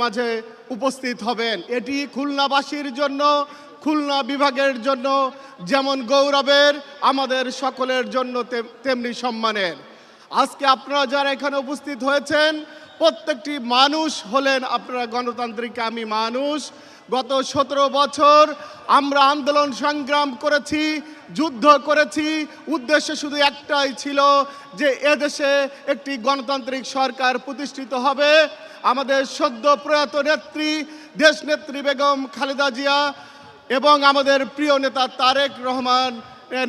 মাঝে উপস্থিত হবেন। এটি খুলনাবাসীর জন্য, খুলনা বিভাগের জন্য যেমন গৌরবের, আমাদের সকলের জন্য তেমনি সম্মানের। আজকে আপনারা যারা এখানে উপস্থিত হয়েছেন প্রত্যেকটি মানুষ হলেন আপনারা গণতান্ত্রিক আমি মানুষ। গত 17 বছর আমরা আন্দোলন সংগ্রাম করেছি, যুদ্ধ করেছি, উদ্দেশ্য শুধু একটাই ছিল যে এদেশে একটি গণতান্ত্রিক সরকার প্রতিষ্ঠিত হবে। আমাদের সদ্য প্রয়াত নেত্রী দেশনেত্রী বেগম খালেদা জিয়া এবং আমাদের প্রিয় নেতা তারেক রহমান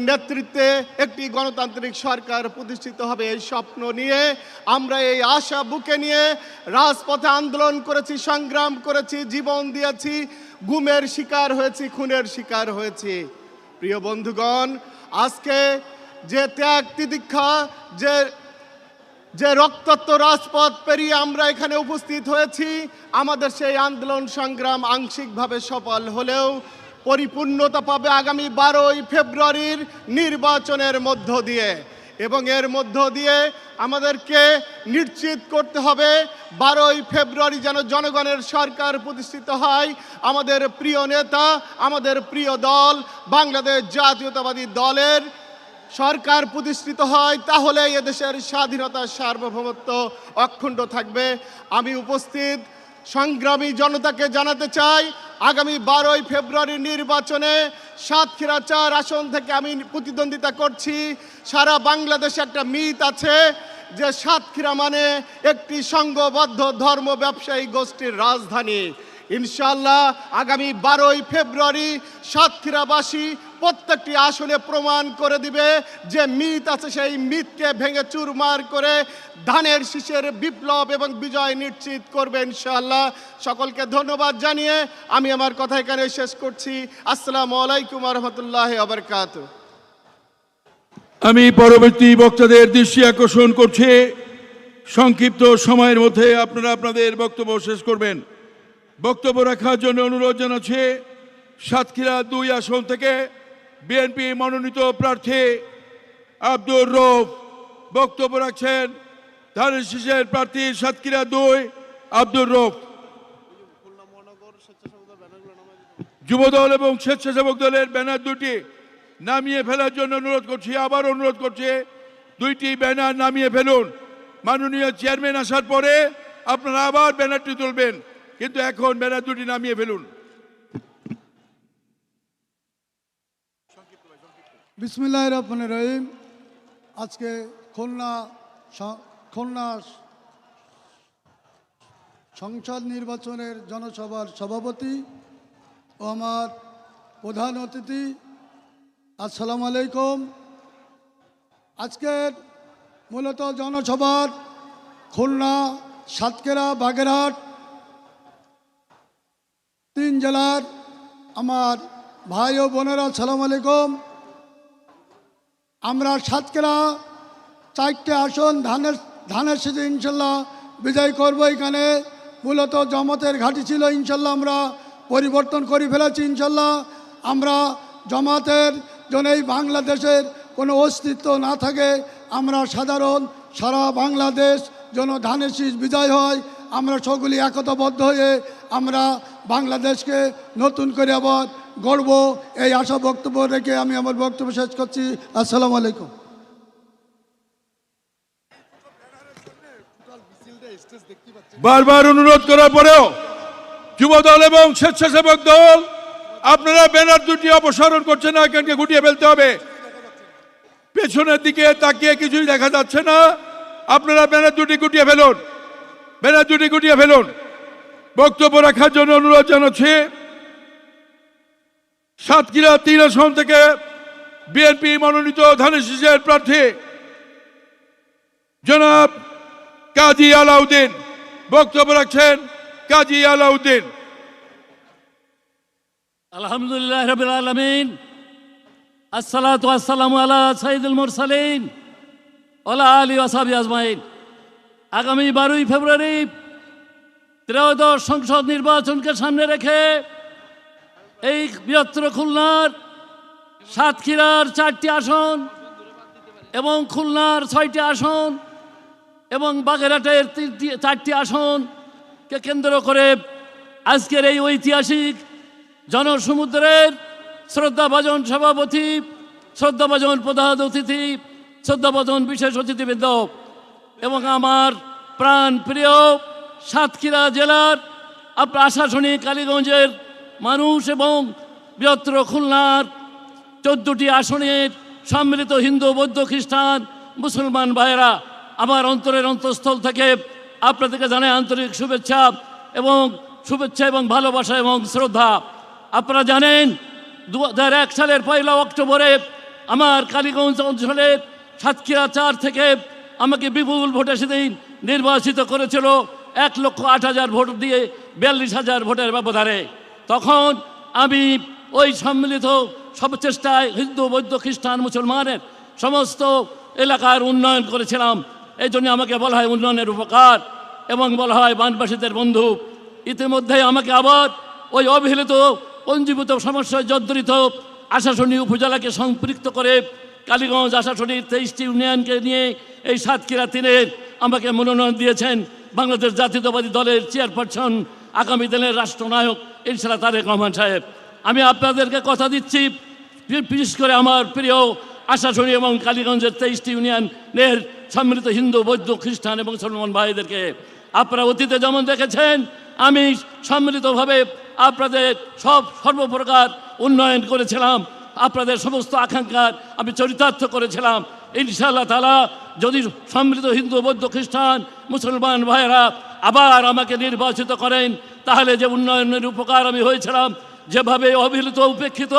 নেতৃত্বে একটি গণতান্ত্রিক সরকার প্রতিষ্ঠিত হবে এই স্বপ্ন নিয়ে আমরা এই আশা বুকে নিয়ে রাজপথে আন্দোলন করেছি, সংগ্রাম করেছি, জীবন দিয়েছি, গুমের শিকার হয়েছি, খুনের শিকার হয়েছি। প্রিয় বন্ধুগণ, আজকে যে ত্যাগ তিতিক্ষা, যে রক্তাক্ত রাজপথ পেরিয়ে আমরা এখানে উপস্থিত হয়েছি, আমাদের সেই আন্দোলন সংগ্রাম আংশিকভাবে সফল হলেও পরিপূর্ণতা পাবে আগামী 12ই ফেব্রুয়ারির নির্বাচনের মধ্য দিয়ে। এবং এর মধ্য দিয়ে আমাদেরকে নিশ্চিত করতে হবে 12ই ফেব্রুয়ারি যেন জনগণের সরকার প্রতিষ্ঠিত হয়, আমাদের প্রিয় নেতা, আমাদের প্রিয় দল বাংলাদেশ জাতীয়তাবাদী দলের সরকার প্রতিষ্ঠিত হয়। তাহলে এদেশের স্বাধীনতা, সার্বভৌমত্ব অক্ষুণ্ণ থাকবে। আমি উপস্থিত সংগ্রামী জনতাকে জানাতে চাই, আগামী 12ই ফেব্রুয়ারি নির্বাচনে সাতক্ষীরা 4 আসন থেকে আমি প্রতিদ্বন্দ্বিতা করছি। সারা বাংলাদেশে একটা মিথ আছে যে সাতক্ষীরা মানে একটি সংঘবদ্ধ ধর্ম ব্যবসায়ী গোষ্ঠীর রাজধানী। ইনশাআল্লাহ আগামী 12ই ফেব্রুয়ারি সাতক্ষীরাবাসী প্রত্যেকটি আসনে প্রমাণ করে দিবে যে মিথ আছে, সেই মিথকে ভেঙে চুরমার করে ধানের শীষের বিপ্লব এবং বিজয় নিশ্চিত করবে ইনশাআল্লাহ। সকলকে ধন্যবাদ জানিয়ে আমি আমার কথা এখানে শেষ করছি। আসসালামু আলাইকুম ওয়া রাহমাতুল্লাহি ওয়া বারাকাতুহু। আমি পরবর্তী বক্তাদের দৃষ্টি আকর্ষণ করছি, সংক্ষিপ্ত সময়ের মধ্যে আপনারা আপনাদের বক্তব্য শেষ করবেন। বক্তব্য রাখার জন্য অনুরোধ জানাচ্ছি সাতক্ষীরা 2 আসন থেকে বিএনপি মনোনীত প্রার্থী আব্দুর রউফ বক্তব্য রাখছেন। ধানের শীষের প্রার্থী সাতক্ষীরা 2 আব্দুর রউফ। যুবদল এবং স্বেচ্ছাসেবক দলের ব্যানার দুটি নামিয়ে ফেলার জন্য অনুরোধ করছি। আবার অনুরোধ করছি, 2টি ব্যানার নামিয়ে ফেলুন। মাননীয় চেয়ারম্যান আসার পরে আপনারা আবার ব্যানারটি তুলবেন, কিন্তু এখন ব্যানার 2টি নামিয়ে ফেলুন। বিসমিল্লাহির রহমানির রহিম। আজকে খুলনা সংসদ নির্বাচনের জনসভার সভাপতি ও আমার প্রধান অতিথি, আসসালামু আলাইকুম। আজকের মূলত জনসভার খুলনা, সাতক্ষীরা, বাগেরহাট 3 জেলার আমার ভাই ও বোনেরা আসসালামু আলাইকুম। আমরা সাতক্ষীরা 4টে আসন ধানের শীষে ইনশাল্লাহ বিজয় করব। এখানে মূলত জমাতের ঘাঁটি ছিল, ইনশাল্লাহ আমরা পরিবর্তন করে ফেলেছি। ইনশাল্লাহ আমরা জমাতের জন্য এই বাংলাদেশের কোনো অস্তিত্ব না থাকে, আমরা সারা বাংলাদেশ যেন ধানের শীষ বিজয় হয়, আমরা সকলেই একতাবদ্ধ হয়ে আমরা বাংলাদেশকে নতুন করে আবার গড়ব, এই আশা বক্তব্য রেখে আমি আমার বক্তব্য শেষ করছি। আসসালামু আলাইকুম। বারবার অনুরোধ করার পরেও যুবদল এবং স্বেচ্ছাসেবক দল আপনারা ব্যানার 2টি অপসারণ করছেন না, এখানকে গুটিয়ে ফেলতে হবে। পেছনের দিকে তাকিয়ে কিছুই দেখা যাচ্ছে না, আপনারা ব্যানার 2টি গুটিয়ে ফেলুন, ব্যানার 2টি গুটিয়ে ফেলুন। বক্তব্য রাখার জন্য অনুরোধ জানাচ্ছি সাতক্ষীরা 3 আসন থেকে বিএনপি মনোনীত ধানের শীষের প্রার্থী জনাব কাজী আলাউদ্দিন বক্তব্য রাখছেন। কাজী আলাউদ্দিন। আলহামদুলিল্লাহ রাব্বিল আলামিন, আসসালাতু ওয়াসসালামু আলা সাইয়্যিদুল মুরসালিন ওয়া আলা আলিহি ওয়া সাহবিহি আজমাইন। আগামী 12ই ফেব্রুয়ারি ত্রয়োদশ সংসদ নির্বাচনকে সামনে রেখে এই বৃহত্তর খুলনার সাতক্ষীরার 4টি আসন এবং খুলনার 6টি আসন এবং বাগেরহাটের 4টি আসন কে কেন্দ্র করে আজকের এই ঐতিহাসিক জনসমুদ্রের শ্রদ্ধাভাজন সভাপতি, শ্রদ্ধাভাজন প্রধান অতিথি, শ্রদ্ধাভাজন বিশেষ অতিথিবৃন্দ এবং আমার প্রাণ প্রিয় সাতক্ষীরা জেলার প্রশাসনিক কালীগঞ্জের মানুষ এবং বৃহত্তর খুলনার 14টি আসনের সম্মিলিত হিন্দু বৌদ্ধ খ্রিস্টান মুসলমান ভাইয়েরা, আমার অন্তরের অন্তঃস্থল থেকে আপনাদেরকে জানাই আন্তরিক শুভেচ্ছা এবং ভালোবাসা এবং শ্রদ্ধা। আপনারা জানেন 2001 সালের 1 অক্টোবরে আমার কালীগঞ্জ অঞ্চলের সাতক্ষীরা 4 থেকে আমাকে বিপুল ভোটে সেদিন নির্বাচিত করেছিল 1,08,000 ভোট দিয়ে 42,000 ভোটের ব্যবধানে। তখন আমি ওই সম্মিলিত সব চেষ্টায় হিন্দু বৌদ্ধ খ্রিস্টান মুসলমানের সমস্ত এলাকার উন্নয়ন করেছিলাম। এই জন্য আমাকে বলা হয় উন্নয়নের উপকার এবং বলা হয় বানবাসীদের বন্ধু। ইতিমধ্যে আমাকে আবার ওই অবহেলিত পঞ্জীভূত সমস্যায় জর্জরিত আশাশুনি উপজেলাকে সম্পৃক্ত করে কালীগঞ্জ আশাশুনির 23টি ইউনিয়নকে নিয়ে এই সাতক্ষীরা 3-এর আমাকে মনোনয়ন দিয়েছেন বাংলাদেশ জাতীয়তাবাদী দলের চেয়ারপারসন, আগামী দিনের রাষ্ট্রনায়ক ইনশাআল্লাহ তারেক রহমান সাহেব। আমি আপনাদেরকে কথা দিচ্ছি, বিশেষ করে আমার প্রিয় আশাশুনি এবং কালীগঞ্জের 23টি ইউনিয়নের সম্মিলিত হিন্দু বৌদ্ধ খ্রিস্টান এবং মুসলমান ভাইদেরকে, আপনারা অতীতে যেমন দেখেছেন আমি সম্মিলিতভাবে আপনাদের সর্বপ্রকার উন্নয়ন করেছিলাম, আপনাদের সমস্ত আকাঙ্ক্ষার আমি চরিতার্থ করেছিলাম। ইনশাআল্লাহ তাআলা যদি সম্মিলিত হিন্দু বৌদ্ধ খ্রিস্টান মুসলমান ভাইয়েরা আবার আমাকে নির্বাচিত করেন, তাহলে যে উন্নয়নের উপকার আমি হয়েছিলাম, যেভাবে অবহেলিত উপেক্ষিত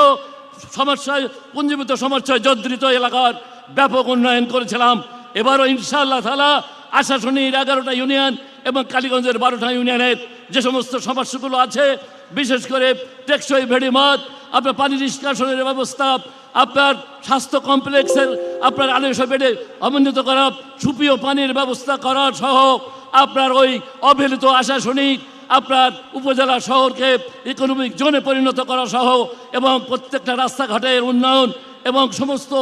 সমস্যায় পুঞ্জীভূত সমস্যায় জর্জরিত এলাকার ব্যাপক উন্নয়ন করেছিলাম, এবারও ইনশাআল্লাহ তাআলা আশাশুনির 11টা ইউনিয়ন এবং কালীগঞ্জের 12টা ইউনিয়নের যে সমস্ত সমস্যাগুলো আছে, বিশেষ করে টেকসই ভেড়িমাঠ, আপনার পানি নিষ্কাশনের ব্যবস্থা, আপনার স্বাস্থ্য কমপ্লেক্সের আপনার 250 বেডে সমন্বিত করা, সুপেয় পানির ব্যবস্থা করা সহ আপনার ওই অবহেলিত আশাশুনি আপনার উপজেলা শহরকে ইকোনমিক জোনে পরিণত করা সহ এবং প্রত্যেকটা রাস্তাঘাটের উন্নয়ন এবং সমস্ত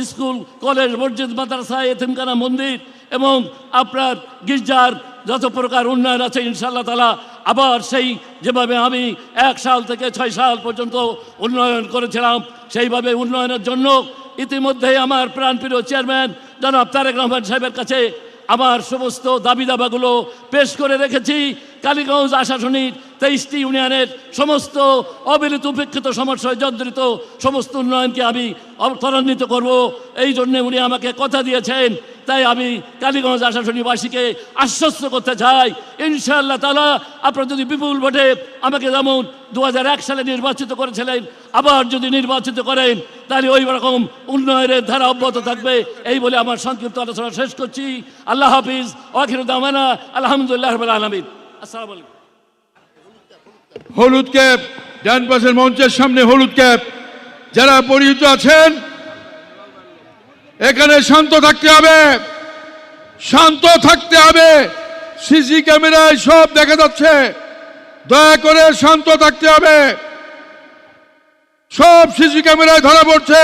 স্কুল কলেজ মসজিদ মাদ্রাসা এতিমখানা মন্দির এবং আপনার গির্জার যত প্রকার উন্নয়ন আছে ইনশাআল্লাহ তাআলা আবার সেই যেভাবে আমি 1 সাল থেকে 6 সাল পর্যন্ত উন্নয়ন করেছিলাম সেইভাবে উন্নয়নের জন্য ইতিমধ্যে আমার প্রাণপ্রিয় চেয়ারম্যান জনাব তারেক রহমান সাহেবের কাছে আমার সমস্ত দাবি দাবাগুলো পেশ করে রেখেছি। কালীগঞ্জ আশাশুনির 23টি ইউনিয়নের সমস্ত অবহেলিত উপেক্ষিত সমস্যায় জর্জরিত সমস্ত উন্নয়নকে আমি ত্বরান্বিত করব, এই জন্যে উনি আমাকে কথা দিয়েছেন। তাই আমি কালীগঞ্জ আশাশুনিবাসীকে আশ্বস্ত করতে চাই, ইনশাআল্লাহ তাআলা আপনারা যদি বিপুল ভোটে আমাকে যেমন 2001 সালে নির্বাচিত করেছিলেন আবার যদি নির্বাচিত করেন, তাহলে ওই রকম উন্নয়নের ধারা অব্যাহত থাকবে। এই বলে আমার সংক্ষিপ্ত আলোচনা শেষ করছি। আল্লাহ হাফিজ, আখিরু দাওয়ানা আলহামদুলিল্লাহ রাব্বিল আলামিন। আসসালামু আলাইকুম। হলুদ ক্যাপ, ডান পাশের মঞ্চের সামনে হলুদ ক্যাপ যারা পরিচিত আছেন, এখানে শান্ত থাকতে হবে, শান্ত থাকতে হবে। সিসি ক্যামেরায় সব দেখা যাচ্ছে, দয়া করে শান্ত থাকতে হবে, সব সিসি ক্যামেরায় ধরা পড়ছে।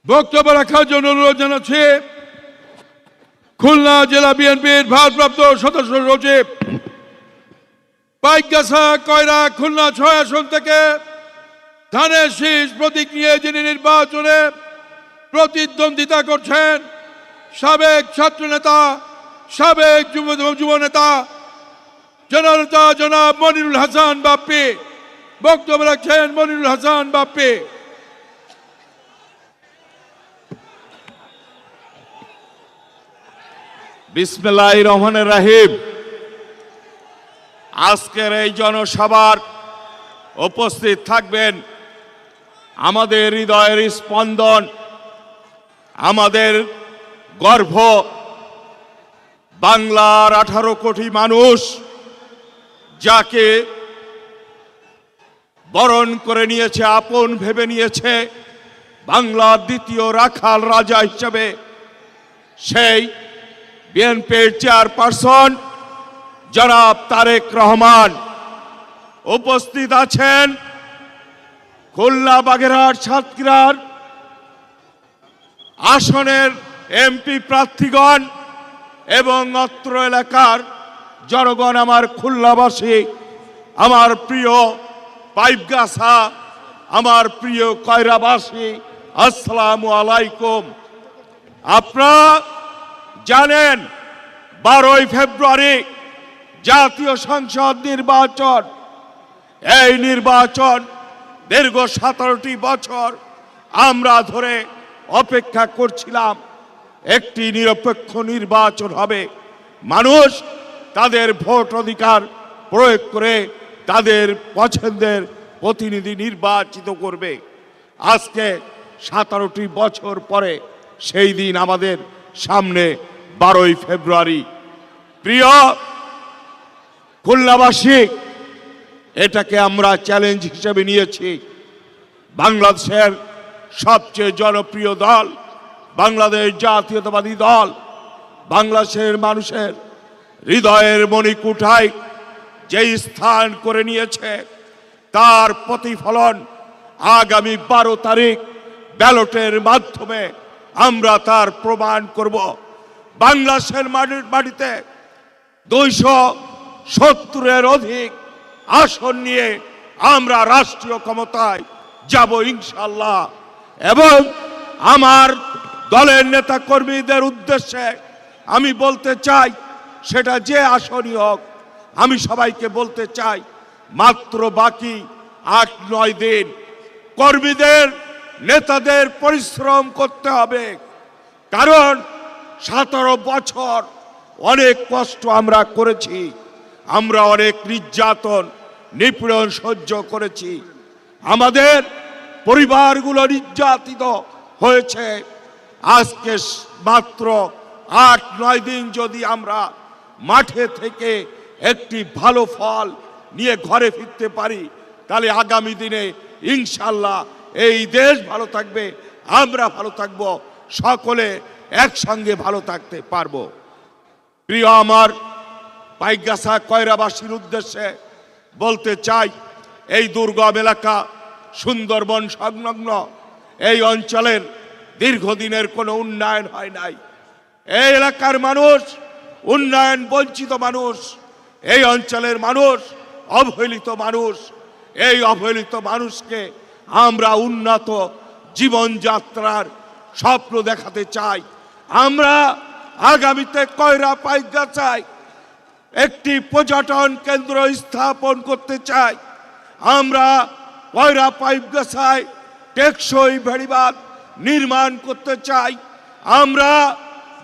বক্তব্য রাখার জন্য অনুরোধ জানাচ্ছি খুলনা জেলা বিএনপির ভারপ্রাপ্ত সদস্য সচিব, পাইকগাছা কয়রা খুলনা 6 আসন থেকে ধানের শীষ প্রতীক নিয়ে যিনি নির্বাচনে প্রতিদ্বন্দ্বিতা করছেন, সাবেক ছাত্র নেতা, সাবেক যুব নেতা জননেতা জনাব মনিরুল হাসান বাপ্পি। বক্তব্য রাখছেন মনিরুল হাসান বাপ্পি। বিসমিল্লাহির রহমানির রহিম। আজকের এই জনসভার উপস্থিত থাকবেন আমাদের হৃদয়ের স্পন্দন, আমাদের গর্ব, বাংলার 18 কোটি মানুষ যাকে বরণ করে নিয়েছে, আপন ভেবে নিয়েছে বাংলার দ্বিতীয় রাখাল রাজা হিসেবে, সেই বিএনপির চেয়ারপারসন জনাব তারেক রহমান উপস্থিত আছেন। খুলনা বাগেরহাট সাতক্ষীরার আসনের এমপি প্রার্থীগণ এবং অত্র এলাকার জনগণ, আমার খুলনাবাসী, আমার প্রিয় পাইপগাছা, আমার প্রিয় কয়রাবাসী, আসসালামু আলাইকুম। আপনারা জানেন 12ই ফেব্রুয়ারি জাতীয় সংসদ নির্বাচন। এই নির্বাচন দীর্ঘ 17টি বছর আমরা ধরে অপেক্ষা করছিলাম। একটি নিরপেক্ষ নির্বাচন হবে, মানুষ তাদের ভোট অধিকার প্রয়োগ করে তাদের পছন্দের প্রতিনিধি নির্বাচিত করবে। আজকে 17টি বছর পরে সেই দিন আমাদের সামনে 12ই ফেব্রুয়ারি। প্রিয় খুলনাবাসী, এটাকে আমরা চ্যালেঞ্জ হিসেবে নিয়েছি। বাংলাদেশের সবচেয়ে জনপ্রিয় দল বাংলাদেশ জাতীয়তাবাদী দল বাংলাদেশের মানুষের হৃদয়ের মণিকুঠায় যেই স্থান করে নিয়েছে, তার প্রতিফলন আগামী 12 তারিখ ব্যালটের মাধ্যমে আমরা তার প্রমাণ করব। বাংলাদেশের মাটিতে 270-এর অধিক আসন নিয়ে আমরা রাষ্ট্রীয় ক্ষমতায় যাব ইনশাআল্লাহ। এবং আমার দলের নেতা কর্মীদের উদ্দেশ্যে আমি বলতে চাই, সেটা যে আসনই হোক, আমি সবাইকে বলতে চাই, মাত্র বাকি 8-9 দিন। কর্মীদের, নেতাদের পরিশ্রম করতে হবে, কারণ 17 বছর অনেক কষ্ট আমরা করেছি, আমরা অনেক নির্যাতন নিপীড়ন সহ্য করেছি, আমাদের পরিবারগুলো নির্যাতিত হয়েছে। আজকে মাত্র 8-9 দিন যদি আমরা মাঠে থেকে একটি ভালো ফল নিয়ে ঘরে ফিরতে পারি, তাহলে আগামী দিনে ইনশাল্লাহ এই দেশ ভালো থাকবে, আমরা ভালো থাকব, সকলে একসঙ্গে ভালো থাকতে পারবো। প্রিয় আমার পাইকগাছা কয়রাবাসীর উদ্দেশ্যে বলতে চাই, এই দুর্গম এলাকা সুন্দরবন সংলগ্ন এই অঞ্চলের দীর্ঘদিনের কোনো উন্নয়ন হয় নাই। এই এলাকার মানুষ উন্নয়ন বঞ্চিত মানুষ, এই অঞ্চলের মানুষ অবহেলিত মানুষ। এই অবহেলিত মানুষকে আমরা উন্নত জীবনযাত্রার স্বপ্ন দেখাতে চাই। আমরা আগামীতে কয়রা পাইকগাছায় একটি পর্যটন কেন্দ্র স্থাপন করতে চাই। আমরা কয়রা পাইকগাছায় টেকসই বেড়িবাঁধ নির্মাণ করতে চাই। আমরা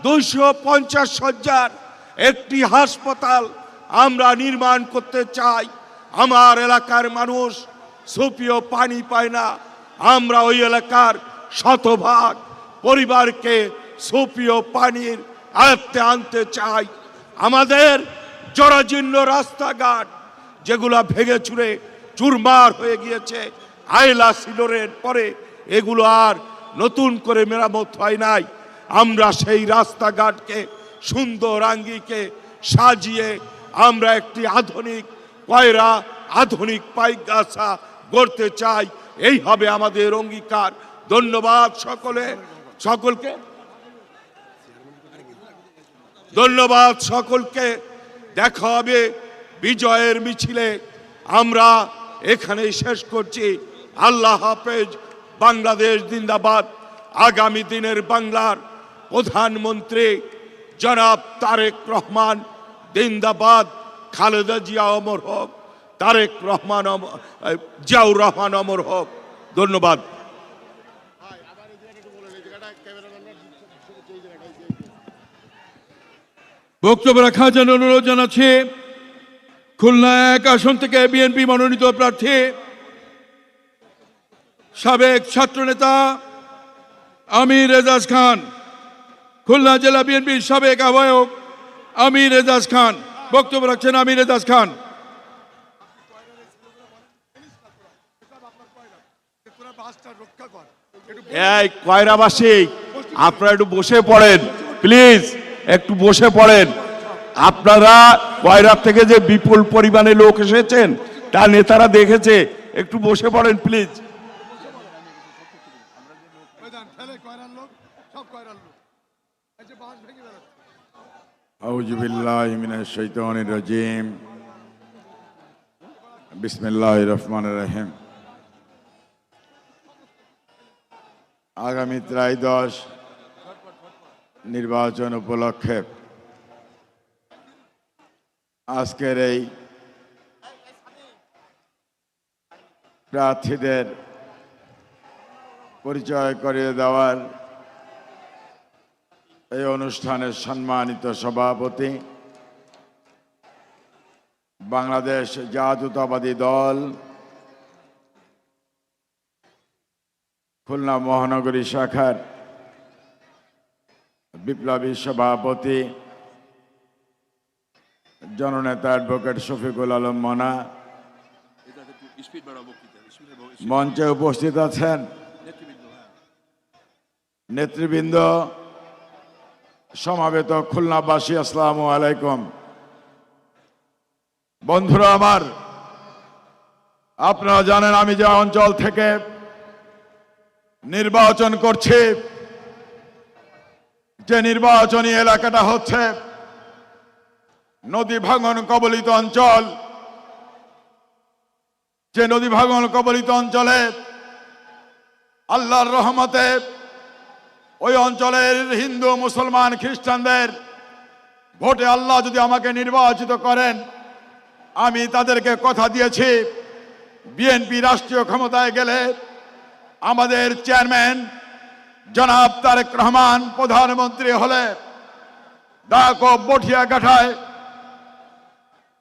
250 শয্যার একটি হাসপাতাল আমরা নির্মাণ করতে চাই। আমার এলাকার মানুষ সুপেয় পানি পায় না, আমরা ওই এলাকার শতভাগ পরিবারকে সুপেয় পানির আয়ত্তে আনতে চাই। আমাদের জরাজীর্ণ রাস্তাঘাট যেগুলো ভেঙে চুরে চুরমার হয়ে গিয়েছে, আইলা সিলোরের পরে এগুলো আর নতুন করে মেরামত হয় নাই। আমরা সেই রাস্তাঘাটকে সুন্দর আঙ্গিকে সাজিয়ে আমরা একটি আধুনিক কয়রা, আধুনিক পাইকগাছা গড়তে চাই। এই হবে আমাদের অঙ্গীকার। ধন্যবাদ সকলকে ধন্যবাদ সকলকে। দেখা হবে বিজয়ের মিছিলে। আমরা এখানেই শেষ করছি। আল্লাহ হাফেজ। বাংলাদেশ জিন্দাবাদ। আগামী দিনের বাংলার প্রধানমন্ত্রী জনাব তারেক রহমান জিন্দাবাদ। খালেদা জিয়া অমর হোক, তারেক রহমান জিয়াউর রহমান অমর হোক। ধন্যবাদ। বক্তব্য রাখার জন্য অনুরোধ জানাচ্ছি খুলনা 1 আসন থেকে বিএনপি মনোনীত প্রার্থী সাবেক ছাত্রনেতা আমির এজাজ খান, খুলনা জেলা বিএনপির সাবেক আহ্বায়ক আমির এজাজ খান। বক্তব্য রাখছেন আমির এজাজ খান। এই কয়রাবাসী, আপনারা একটু বসে পড়েন প্লিজ, একটু বসে পড়েন। আপনারা কয়রার থেকে যে বিপুল পরিমাণে লোক এসেছেন তা নেতারা দেখেছে, একটু বসে পড়েন প্লিজ। আউযু বিল্লাহি মিনাশ শাইতানির রাজিম বিসমিল্লাহির রহমানির রহিম। আগামী ত্রয়োদশ নির্বাচন উপলক্ষে আজকের এই প্রার্থীদের পরিচয় করিয়ে দেওয়ার এই অনুষ্ঠানের সম্মানিত সভাপতি, বাংলাদেশ জাতীয়তাবাদী দল খুলনা মহানগরী শাখার বিপ্লবী সভাপতি জননেতা অ্যাডভোকেট শফিকুল আলম মনা, মঞ্চে উপস্থিত আছেন নেতৃবৃন্দ, সমাবেত খুলনাবাসী, আসসালামু আলাইকুম। বন্ধুরা আমার, আপনারা জানেন আমি যে অঞ্চল থেকে নির্বাচন করছি, যে নির্বাচনী এলাকাটা হচ্ছে নদী ভাঙন কবলিত অঞ্চল। যে নদী ভাঙন কবলিত অঞ্চলে আল্লাহর রহমতে ওই অঞ্চলের হিন্দু, মুসলমান, খ্রিস্টানদের ভোটে আল্লাহ যদি আমাকে নির্বাচিত করেন, আমি তাদেরকে কথা দিয়েছি বিএনপি রাষ্ট্রীয় ক্ষমতায় গেলে আমাদের চেয়ারম্যান জনাব তারেক রহমান প্রধানমন্ত্রী হলে ডাক ও বটিয়াঘাটায়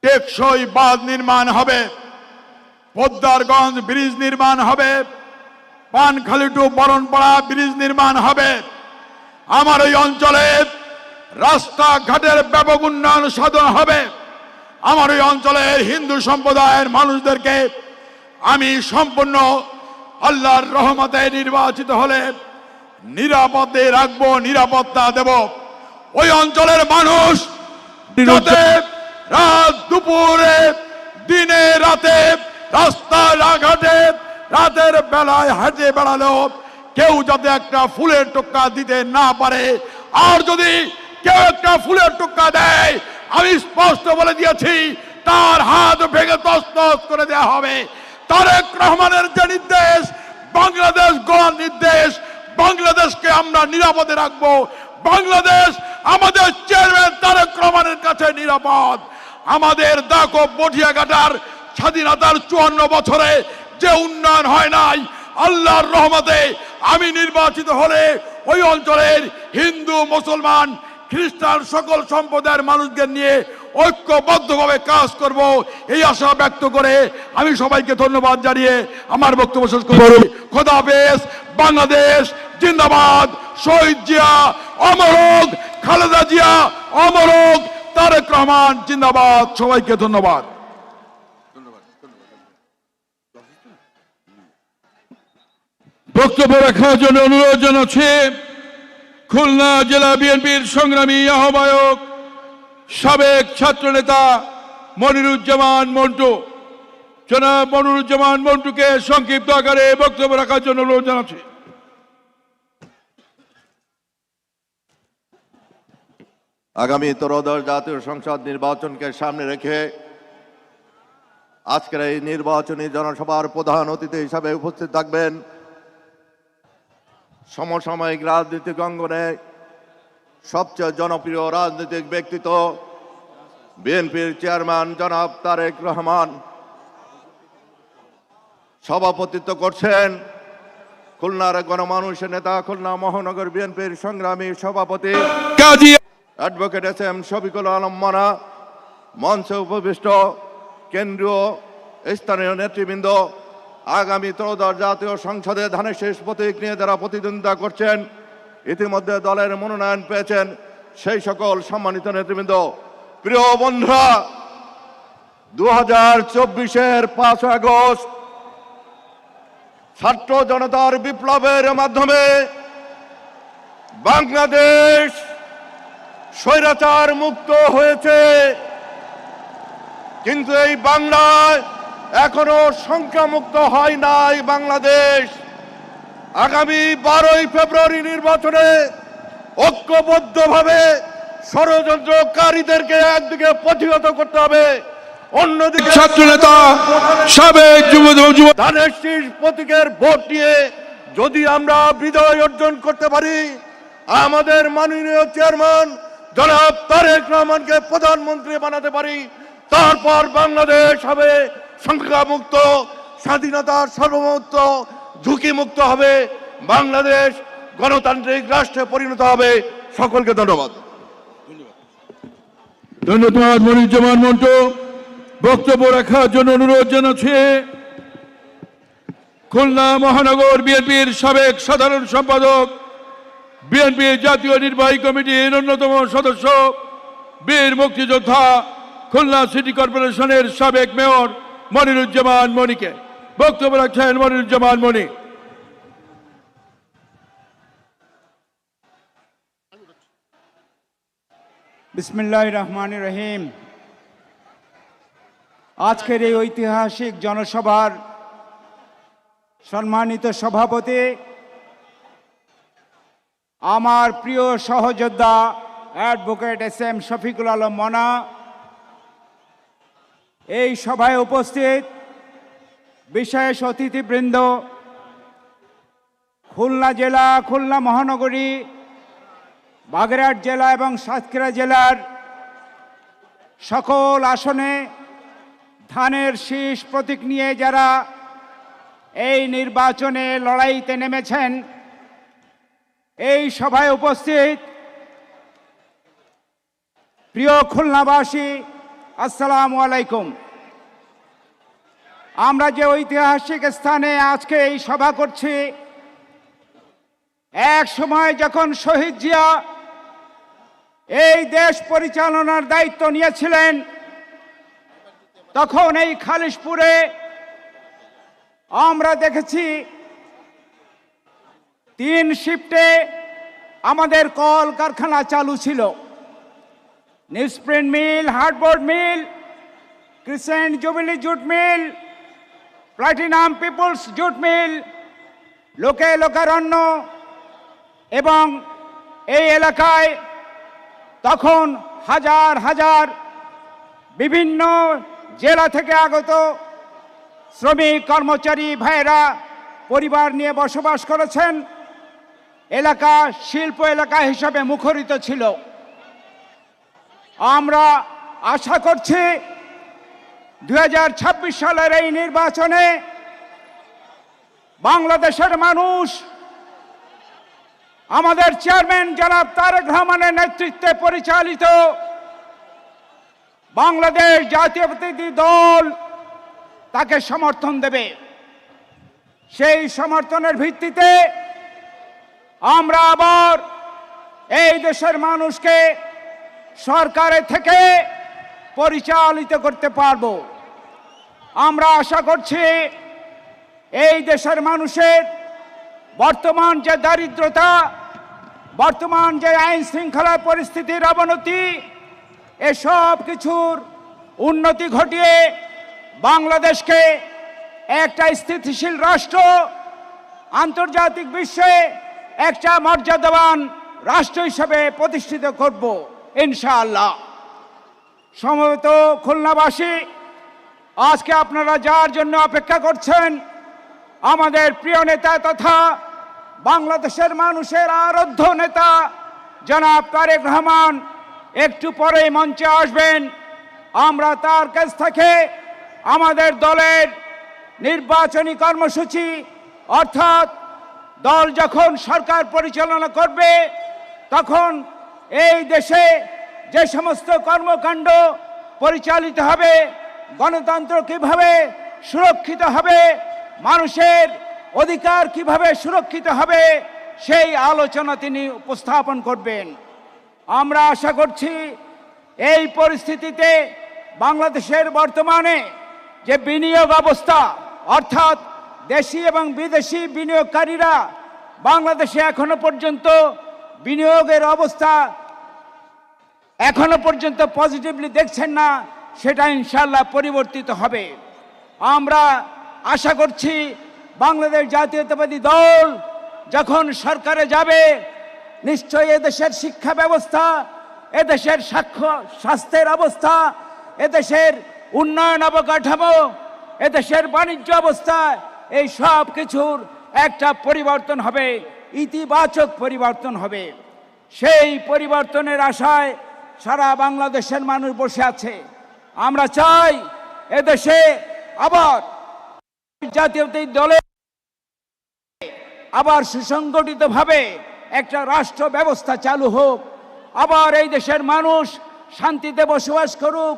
টেকসই বাঁধ নির্মাণ হবে, পদ্মারগঞ্জ ব্রিজ নির্মাণ হবে, পানখালি টু বরণপাড়া ব্রিজ নির্মাণ হবে। আমার ওই অঞ্চলে রাস্তাঘাটের ব্যাপক উন্নয়ন সাধন হবে। আমার ওই অঞ্চলের হিন্দু সম্প্রদায়ের মানুষদেরকে আমি সম্পূর্ণ আল্লাহর রহমতে নির্বাচিত হলে নিরাপদে রাখবো, নিরাপত্তা দেব। ওই অঞ্চলের মানুষ যাতে রাত দুপুরে, দিনে রাতে, রাস্তাঘাটে রাতের বেলায় হেঁটে বেড়ালেও কেউ যাতে একটা ফুলের টোক্কা দিতে না পারে, আর যদি কেউ একটা ফুলের টোক্কা দেয় আমি স্পষ্ট বলে দিয়েছি তার হাত ভেঙে তছনছ করে দেওয়া হবে। তারেক রহমানের যে নির্দেশ, বাংলাদেশ গড়ার নির্দেশ, বাংলাদেশকে আমরা নিরাপদে রাখবো। বাংলাদেশ আমাদের চেয়ারম্যান তারেক রহমানের কাছে নিরাপদ। আমাদের ডাক ও বটিয়াঘাটার স্বাধীনতার 54 বছরে যে উন্নয়ন হয় নাই, আল্লাহর রহমতে আমি নির্বাচিত হলে ওই অঞ্চলের হিন্দু, মুসলমান, খ্রিস্টান সকল সম্প্রদায়ের মানুষদের নিয়ে ঐক্যবদ্ধভাবে কাজ করব, এই আশা ব্যক্ত করে আমি সবাইকে ধন্যবাদ জানিয়ে আমার বক্তব্য শেষ করছি। খোদা হাফেজ। বাংলাদেশ জিন্দাবাদ। শহীদ জিয়া অমর হোক, খালেদা জিয়া অমর হোক, তারেক রহমান জিন্দাবাদ। সবাইকে ধন্যবাদ। বক্তব্য রাখার জন্য অনুরোধ জানাচ্ছি খুলনা জেলা বিএনপির সংগ্রামী আহ্বায়ক, সাবেক ছাত্রনেতা মনিরুজ্জামান মন্টু। জনাব মনিরুজ্জামান মন্টুকে সংক্ষিপ্ত আকারে বক্তব্য রাখার জন্য অনুরোধ জানাচ্ছি। আগামী ত্রয়োদশ জাতীয় সংসদ নির্বাচনকে সামনে রেখে আজকের এই নির্বাচনী জনসভার প্রধান অতিথি হিসাবে উপস্থিত থাকবেন সমসাময়িক রাজনৈতিক অঙ্গনে সবচেয়ে জনপ্রিয় রাজনৈতিক ব্যক্তিত্ব বিএনপির চেয়ারম্যান জনাব তারেক রহমান। সভাপতিত্ব করছেন খুলনার গণমানুষের নেতা, খুলনা মহানগর বিএনপির সংগ্রামী সভাপতি অ্যাডভোকেট এস.এম. শফিকুল আলম মনা। মঞ্চে উপবিষ্ট কেন্দ্রীয় স্থানীয় নেতৃবৃন্দ, আগামী ত্রয়োদশ জাতীয় সংসদে ধানের শেষ প্রতীক নিয়ে যারা প্রতিদ্বন্দ্বিতা করছেন, ইতিমধ্যে দলের মনোনয়ন পেয়েছেন, সেই সকল সম্মানিত নেতৃবৃন্দ, প্রিয় বন্ধুরা, 2024-এর 5 আগস্ট ছাত্র জনতার বিপ্লবের মাধ্যমে বাংলাদেশ স্বৈরাচার মুক্ত হয়েছে, কিন্তু এই বাংলায় এখনো সংখ্যামুক্ত হয় নাই বাংলাদেশ। আগামী 12ই ফেব্রুয়ারি নির্বাচনে ঐক্যবদ্ধভাবে ষড়যন্ত্রকারীদেরকে একদিকে প্রতিহত করতে হবে, অন্যদিকে ছাত্র নেতা সাবেক যুব ধানের শীষ প্রতীকের ভোট নিয়ে যদি আমরা বিজয় অর্জন করতে পারি, আমাদের মাননীয় চেয়ারম্যান জনাব তারেক রহমানকে প্রধানমন্ত্রী বানাতে পারি, তারপর বাংলাদেশ হবে সংখ্যামুক্ত, স্বাধীনতার সর্বমুক্ত, ঝুঁকিমুক্ত হবে, বাংলাদেশ গণতান্ত্রিক রাষ্ট্রে পরিণত হবে। সকলকে ধন্যবাদ। ধন্যবাদ মনিরুজ্জামান মন্টু। বক্তব্য রাখার জন্য অনুরোধ জানাচ্ছি খুলনা মহানগর বিএনপির সাবেক সাধারণ সম্পাদক, বিএনপির জাতীয় নির্বাহী কমিটির অন্যতম সদস্য, বীর মুক্তিযোদ্ধা, খুলনা সিটি কর্পোরেশনের সাবেক মেয়র মনিরুজ্জামান মনিকে। বক্তব্য রাখছেন মনিরুজ্জামান মনি। বিসমিল্লাহির রহমানির রহিম। আজকের এই ঐতিহাসিক জনসভার সম্মানিত সভাপতি, আমার প্রিয় সহযোদ্ধা অ্যাডভোকেট SM শফিকুল আলম মনা, এই সভায় উপস্থিত বিশেষ অতিথিবৃন্দ, খুলনা জেলা, খুলনা মহানগরী, বাগেরহাট জেলা এবং সাতক্ষীরা জেলার সকল আসনে ধানের শীষ প্রতীক নিয়ে যারা এই নির্বাচনে লড়াইতে নেমেছেন, এই সভায় উপস্থিত প্রিয় খুলনাবাসী, আসসালামু আলাইকুম। আমরা যে ঐতিহাসিক স্থানে আজকে এই সভা করছি, এক সময় যখন শহীদ জিয়া এই দেশ পরিচালনার দায়িত্ব নিয়েছিলেন, তখন এই খালিশপুরে আমরা দেখেছি 3 শিফটে আমাদের কল কারখানা চালু ছিল। Newsprint mill, hardboard mill, Crescent Jubilee jute mill, platinum peoples jute mill, লোকে লোকারণ্য, এবং এই এলাকায় তখন হাজার হাজার বিভিন্ন জেলা থেকে আগত শ্রমিক কর্মচারী ভাইয়েরা পরিবার নিয়ে বসবাস করেছেন। এলাকা শিল্প এলাকা হিসাবে মুখরিত ছিল। আমরা আশা করছি 2026 সালের এই নির্বাচনে বাংলাদেশের মানুষ আমাদের চেয়ারম্যান জনাব তারেক রহমানের নেতৃত্বে পরিচালিত বাংলাদেশ জাতীয়তাবাদী দল তাকে সমর্থন দেবে। সেই সমর্থনের ভিত্তিতে আমরা আবার এই দেশের মানুষকে সরকারের থেকে পরিচালিত করতে পারব। আমরা আশা করছি এই দেশের মানুষের বর্তমান যে দারিদ্রতা, বর্তমান যে আইন শৃঙ্খলা পরিস্থিতির অবনতি, এসব কিছুর উন্নতি ঘটিয়ে বাংলাদেশকে একটা স্থিতিশীল রাষ্ট্র, আন্তর্জাতিক বিশ্বে একটা মর্যাদাবান রাষ্ট্র হিসেবে প্রতিষ্ঠিত করব ইনশাআল্লাহ। সমবেত খুলনাবাসী, আজকে আপনারা যার জন্য অপেক্ষা করছেন, আমাদের প্রিয় নেতা তথা বাংলাদেশের মানুষের আরাধ্য নেতা জনাব তারেক রহমান একটু পরে মঞ্চে আসবেন। আমরা তার কাছ থেকে আমাদের দলের নির্বাচনী কর্মসূচি, অর্থাৎ দল যখন সরকার পরিচালনা করবে তখন এই দেশে যে সমস্ত কর্মকাণ্ড পরিচালিত হবে, গণতন্ত্র কিভাবে সুরক্ষিত হবে, মানুষের অধিকার কিভাবে সুরক্ষিত হবে, সেই আলোচনা তিনি উপস্থাপন করবেন। আমরা আশা করছি এই পরিস্থিতিতে বাংলাদেশের বর্তমানে যে বিনিয়োগ অবস্থা, অর্থাৎ দেশি এবং বিদেশি বিনিয়োগকারীরা বাংলাদেশে এখনো পর্যন্ত বিনিয়োগের অবস্থা এখনো পর্যন্ত পজিটিভলি দেখছেন না, সেটা ইনশাআল্লাহ পরিবর্তিত হবে। আমরা আশা করছি বাংলাদেশ জাতীয়তাবাদী দল যখন সরকারে যাবে, নিশ্চয়ই এদেশের শিক্ষা ব্যবস্থা, এদেশের স্বাস্থ্যের অবস্থা, এদেশের উন্নয়ন অবকাঠামো, এদেশের বাণিজ্য অবস্থা, এই সব কিছুর একটা পরিবর্তন হবে, ইতিবাচক পরিবর্তন হবে। সেই পরিবর্তনের আশায় সারা বাংলাদেশের মানুষ বসে আছে। আমরা চাই এদেশে আবার জাতীয়তাবাদী দলে আবার সুসংগঠিতভাবে একটা রাষ্ট্র ব্যবস্থা চালু হোক, আবার এই দেশের মানুষ শান্তিতে বসবাস করুক,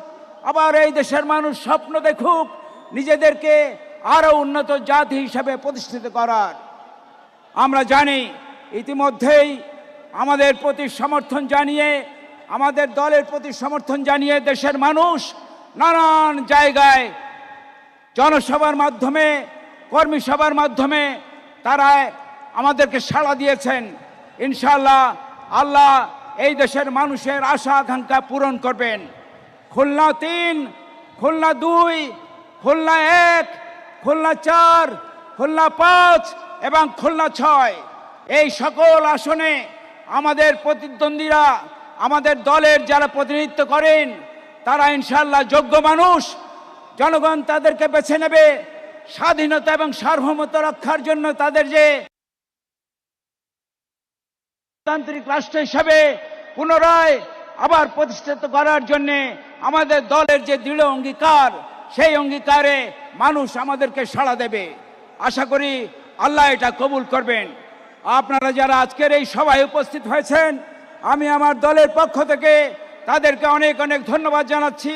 আবার এই দেশের মানুষ স্বপ্ন দেখুক নিজেদেরকে আরো উন্নত জাতি হিসাবে প্রতিষ্ঠিত করার। আমরা জানি ইতিমধ্যেই আমাদের প্রতি সমর্থন জানিয়ে, আমাদের দলের প্রতি সমর্থন জানিয়ে দেশের মানুষ নানান জায়গায় জনসভার মাধ্যমে, কর্মী সভার মাধ্যমে তারা আমাদেরকে সাড়া দিয়েছেন। ইনশাআল্লাহ আল্লাহ এই দেশের মানুষের আশা আকাঙ্ক্ষা পূরণ করবেন। খুলনা 3, খুলনা 2, খুলনা 1, খুলনা 4, খুলনা 5 এবং খুলনা 6 এই সকল আসনে আমাদের প্রতিদ্বন্দ্বীরা, আমাদের দলের যারা প্রতিনিধিত্ব করেন তারা ইনশাআল্লাহ যোগ্য মানুষ। জনগণ তাদেরকে বেছে নেবে স্বাধীনতা এবং সার্বভৌমত্ব রক্ষার জন্য, তাদের যে গণতান্ত্রিক রাষ্ট্র হিসাবে পুনরায় আবার প্রতিষ্ঠিত করার জন্য আমাদের দলের যে দৃঢ় অঙ্গীকার, সেই অঙ্গীকারে মানুষ আমাদেরকে সাড়া দেবে। আশা করি আল্লাহ এটা কবুল করবেন। আপনারা যারা আজকের এই সভায় উপস্থিত হয়েছেন, আমি আমার দলের পক্ষ থেকে তাদেরকে অনেক অনেক ধন্যবাদ জানাচ্ছি।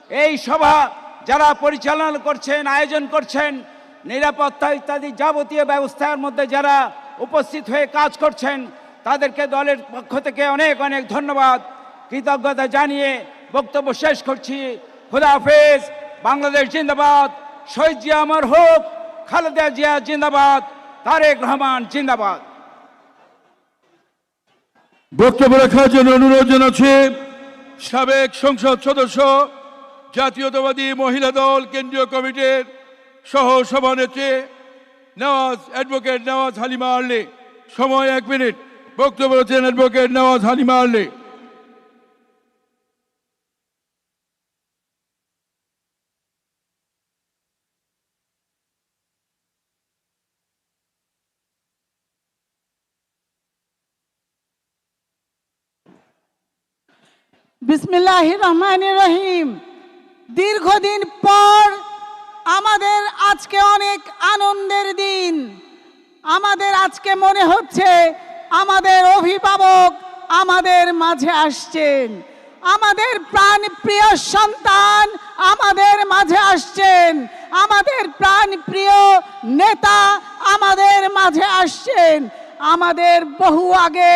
এই সভা যারা পরিচালনা করছেন, আয়োজন করছেন, নিরাপত্তা ইত্যাদি যাবতীয় ব্যবস্থার মধ্যে যারা উপস্থিত হয়ে কাজ করছেন, তাদেরকে দলের পক্ষ থেকে অনেক অনেক ধন্যবাদ, কৃতজ্ঞতা জানিয়ে বক্তব্য শেষ করছি। খুদা হাফেজ। বাংলাদেশ জিন্দাবাদ। শহীদ জিয়া অমর হোক। খালেদা জিয়া জিন্দাবাদ। তারেক রহমান জিন্দাবাদ। বক্তব্য রাখার জন্য অনুরোধ জানাচ্ছি সাবেক সংসদ সদস্য, জাতীয়তাবাদী মহিলা দল কেন্দ্রীয় কমিটির সহ সভানেত্রী অ্যাডভোকেট নওয়াজ হালিমা আলী। সময় 1 মিনিট। বক্তব্য রাখছেন অ্যাডভোকেট নওয়াজ হালিমা আলী। বিসমিল্লাহির রহমানির রহিম। দীর্ঘদিন পর আমাদের আজকে অনেক আনন্দের দিন। আমাদের আজকে মনে হচ্ছে আমাদের অভিভাবক আমাদের মাঝে আসছেন, আমাদের প্রাণপ্রিয় সন্তান আমাদের মাঝে আসছেন, আমাদের প্রাণপ্রিয় নেতা আমাদের মাঝে আসছেন। আমাদের বহু আগে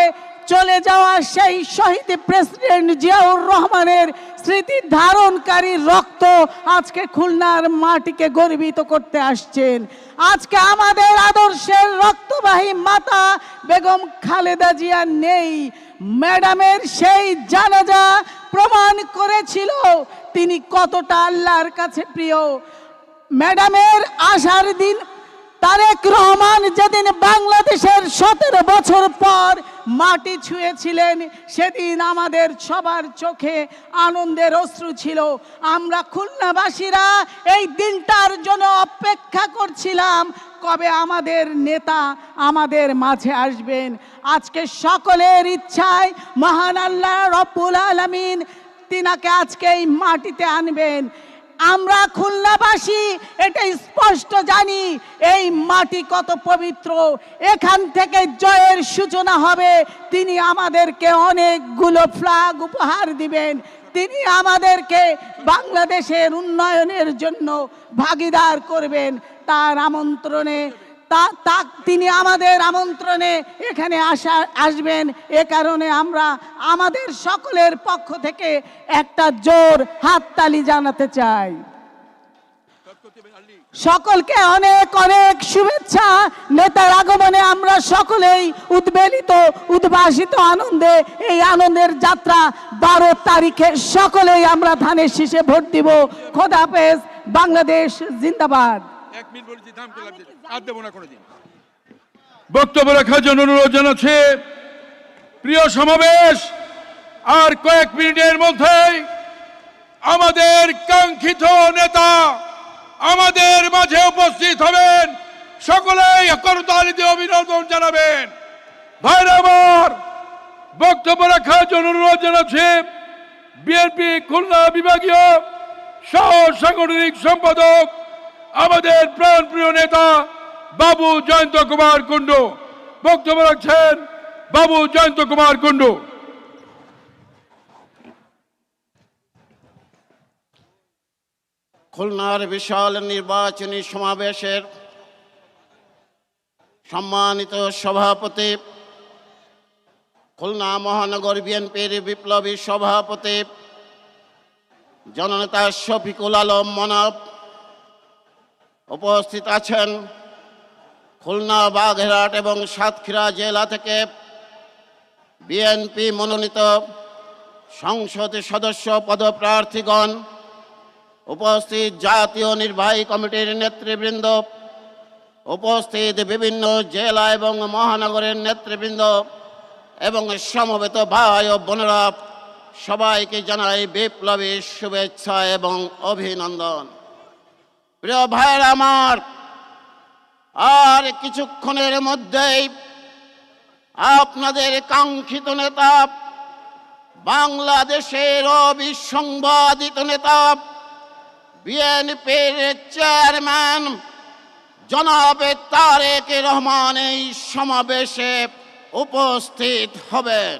চলে যাওয়া সেই শহীদ প্রেসিডেন্ট জিয়াউর রহমানের স্মৃতি ধারণকারী রক্ত আজকে খুলনার মাটিকে গর্বিত করতে আসছেন। আজকে আমাদের আদর্শের রক্তবাহী মাতা বেগম খালেদা জিয়া নেই। ম্যাডামের সেই জানাজা প্রমাণ করেছিল তিনি কতটা আল্লাহর কাছে প্রিয়। ম্যাডামের আসার দিন তারেক রহমান যেদিন বাংলাদেশের 17 বছর পর মাটি ছুঁয়েছিলেন, সেদিন আমাদের সবার চোখে আনন্দের অশ্রু ছিল। আমরা খুলনাবাসীরা এই দিনটার জন্য অপেক্ষা করছিলাম কবে আমাদের নেতা আমাদের মাঝে আসবেন। আজকে সকলের ইচ্ছায় মহান আল্লাহ রব্বুল আলামিন তিনাকে আজকে এই মাটিতে আনবেন। আমরা খুলনাবাসী এটা স্পষ্ট জানি এই মাটি কত পবিত্র। এখান থেকে জয়ের সূচনা হবে। তিনি আমাদেরকে অনেকগুলো ফ্ল্যাগ উপহার দিবেন। তিনি আমাদেরকে বাংলাদেশের উন্নয়নের জন্য ভাগিদার করবেন। তার আমন্ত্রণে তিনি আমাদের আমন্ত্রণে এখানে আসবেন। এ কারণে আমরা আমাদের সকলের পক্ষ থেকে একটা জোর হাততালি জানাতে চাই। সকলকে অনেক অনেক শুভেচ্ছা। নেতার আগমনে আমরা সকলেই উদ্বেলিত, উদ্ভাসিত আনন্দে এই আনন্দের যাত্রা 12 তারিখে সকলেই আমরা ধানের শীষে ভোট দিব। খোদা হাফেজ। বাংলাদেশ জিন্দাবাদ। বক্তব্য রাখার জন্য অনুরোধ জানাচ্ছে প্রিয় সমাবেশ, আর কয়েক মিনিটের মধ্যেই আমাদের কাঙ্ক্ষিত নেতা আমাদের মাঝে উপস্থিত হবেন। সকলেই করতালিতে অভিনন্দন জানাবেন। ভাইরা আমার, বক্তব্য রাখার জন্য অনুরোধ জানাচ্ছি বিএনপি খুলনা বিভাগীয় সহ সাংগঠনিক সম্পাদক আমাদের প্রাণপ্রিয় নেতা বাবু জয়ন্ত কুমার কুণ্ডু। বক্তব্য রাখছেন বাবু জয়ন্ত কুমার কুণ্ডু। খুলনার বিশাল নির্বাচনী সমাবেশের সম্মানিত সভাপতি, খুলনা মহানগর বিএনপির বিপ্লবী সভাপতি জননেতা শফিকুল আলম মনাব, উপস্থিত আছেন খুলনা, বাগেরহাট এবং সাতক্ষীরা জেলা থেকে বিএনপি মনোনীত সংসদ সদস্য পদপ্রার্থীগণ, উপস্থিত জাতীয় নির্বাহী কমিটির নেতৃবৃন্দ, উপস্থিত বিভিন্ন জেলা এবং মহানগরের নেতৃবৃন্দ এবং সমবেত ভাই ও বোনেরা, সবাইকে জানাই বিপ্লবী শুভেচ্ছা এবং অভিনন্দন। প্রিয় ভাইয়েরা আমার, আর কিছুক্ষণের মধ্যেই আপনাদের কাঙ্ক্ষিত নেতা, বাংলাদেশের অবিসংবাদিত নেতা, বিএনপির চেয়ারম্যান জনাব তারেক রহমান এই সমাবেশে উপস্থিত হবেন।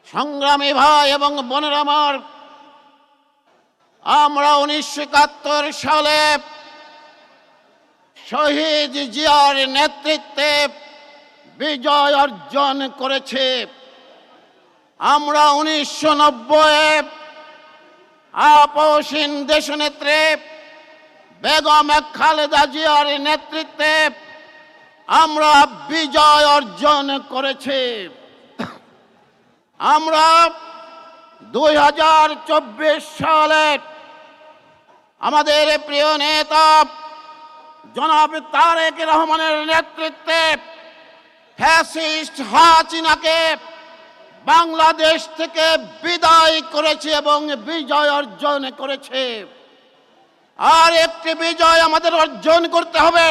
সংগ্রামী ভাই এবং বোনেরা আমার, আমরা 1971 সালে শহীদ জিয়ার নেতৃত্বে বিজয় অর্জন করেছি। আমরা 1990-এ আপসহীন দেশনেত্রী বেগম খালেদা জিয়ার নেতৃত্বে আমরা বিজয় অর্জন করেছি। আমরা 2024 সালে আমাদের প্রিয় নেতা জনাব তারেক রহমানের নেতৃত্বে ফ্যাসিস্ট হাসিনাকে বাংলাদেশ থেকে বিদায় করেছে এবং বিজয় অর্জন করেছে। আর একটি বিজয় আমাদের অর্জন করতে হবে,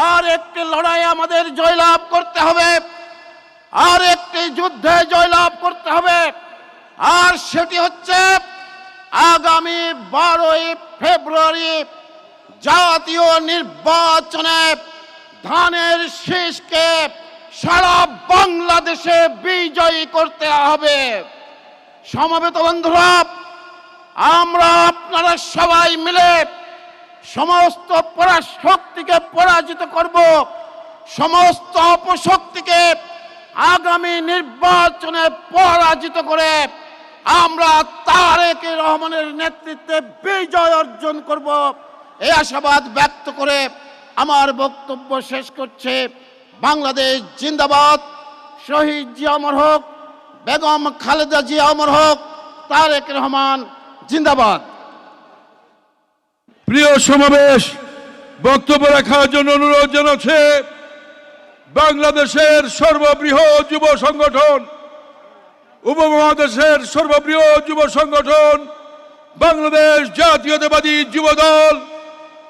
আর একটি লড়াই আমাদের জয়লাভ করতে হবে, আর একটি যুদ্ধে জয়লাভ করতে হবে। আর সেটি হচ্ছে আগামী 12ই ফেব্রুয়ারি জাতীয় নির্বাচনে ধানের শীষকে সারা বাংলাদেশে বিজয়ী করতে হবে। সমবেত বন্ধুরা, আমরা আপনারা সবাই মিলে সমস্ত পরাশক্তিকে পরাজিত করব, সমস্ত অপশক্তিকে আগামী নির্বাচনে পরাজিত করে আমরা তারেক রহমানের নেতৃত্বে বিজয় অর্জন করব, এই আশাবাদ ব্যক্ত করে আমার বক্তব্য শেষ করছে। বাংলাদেশ জিন্দাবাদ, শহীদ জিয়া অমর হোক, বেগম খালেদা জিয়া অমর হোক, তারেক রহমান জিন্দাবাদ। প্রিয় সমাবেশ, বক্তব্য রাখার জন্য অনুরোধ জানাচ্ছে বাংলাদেশের সর্ববৃহৎ যুব সংগঠন, উপমহাদেশের সর্ববৃহৎ যুব সংগঠন বাংলাদেশ জাতীয়তাবাদী যুব দল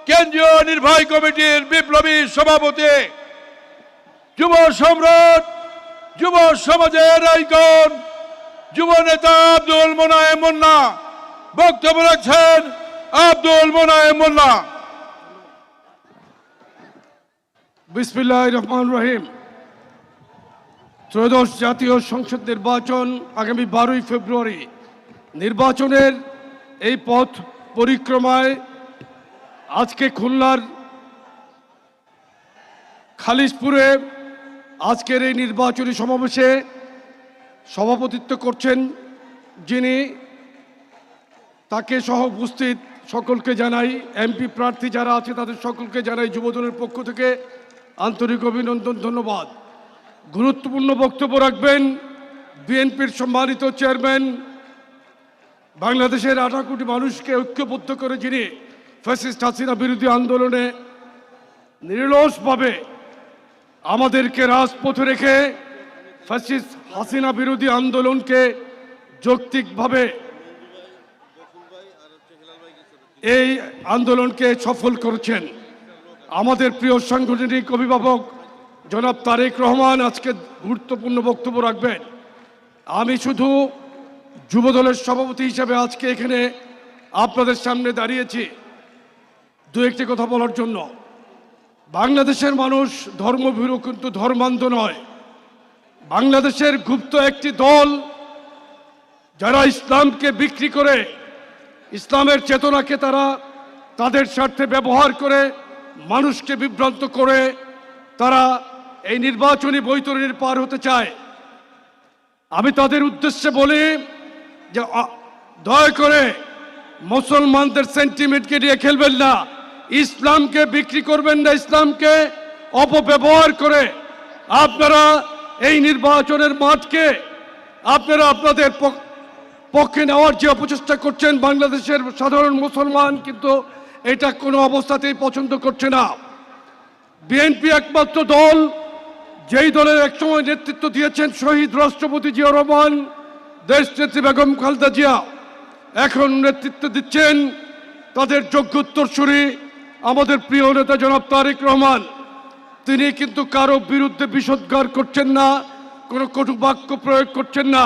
কেন্দ্রীয় নির্বাহী কমিটির বিপ্লবী সভাপতি, যুব সম্রাট, যুব সমাজের আইকন, যুব নেতা আব্দুল মোনায়েম মোল্লা। বক্তব্য রাখছেন আব্দুল মোনায়েম মোল্লা। বিসমিল্লাহির রহমানির রহিম। ত্রয়োদশ জাতীয় সংসদ নির্বাচন আগামী 12ই ফেব্রুয়ারি। নির্বাচনের এই পথ পরিক্রমায় আজকে খুলনার খালিশপুরে আজকের এই নির্বাচনী সমাবেশে সভাপতিত্ব করছেন যিনি, তাকে সহ উপস্থিত সকলকে জানাই, এমপি প্রার্থী যারা আছে তাদের সকলকে জানাই যুবদলের পক্ষ থেকে আন্তরিক অভিনন্দন, ধন্যবাদ। গুরুত্বপূর্ণ বক্তব্য রাখবেন বিএনপির সম্মানিত চেয়ারম্যান, বাংলাদেশের 18 কোটি মানুষকে ঐক্যবদ্ধ করে যিনি ফ্যাসিস্ট হাসিনা বিরোধী আন্দোলনে নিরলসভাবে আমাদেরকে রাজপথে রেখে ফ্যাসিস্ট হাসিনা বিরোধী আন্দোলনকে যৌক্তিকভাবে এই আন্দোলনকে সফল করেছেন। আমাদের প্রিয় সাংগঠনিক অভিভাবক জনাব তারেক রহমান আজকে গুরুত্বপূর্ণ বক্তব্য রাখবেন। আমি শুধু যুবদলের সভাপতি হিসেবে আজকে এখানে আপনাদের সামনে দাঁড়িয়েছি দু একটি কথা বলার জন্য। বাংলাদেশের মানুষ ধর্মভীরু কিন্তু ধর্মান্ধ নয়। বাংলাদেশের গুপ্ত একটি দল যারা ইসলামকে বিক্রি করে, ইসলামের চেতনাকে তারা তাদের স্বার্থে ব্যবহার করে মানুষকে বিভ্রান্ত করে তারা এই নির্বাচনী বৈতরণীর পার হতে চায়। আমি তাদের উদ্দেশ্যে বলি যে দয়া করে মুসলমানদের সেন্টিমেন্টকে নিয়ে খেলবেন না, ইসলামকে বিক্রি করবেন না, ইসলামকে অপব্যবহার করে আপনারা এই নির্বাচনের মাঠকে আপনারা আপনাদের পক্ষে নেওয়ার যে অপচেষ্টা করছেন, বাংলাদেশের সাধারণ মুসলমান কিন্তু এটা কোনো অবস্থাতেই পছন্দ করছে না। বিএনপি একমাত্র দল যেই দলের একসময় নেতৃত্ব দিয়েছেন শহীদ রাষ্ট্রপতি জিয়াউর রহমান, দেশনেত্রী বেগম খালেদা জিয়া, এখন নেতৃত্ব দিচ্ছেন তাদের যোগ্য উত্তরসূরি আমাদের প্রিয় নেতা জনাব তারেক রহমান। তিনি কিন্তু কারো বিরুদ্ধে বিষোদ্গার করছেন না, কোনো কটু বাক্য প্রয়োগ করছেন না।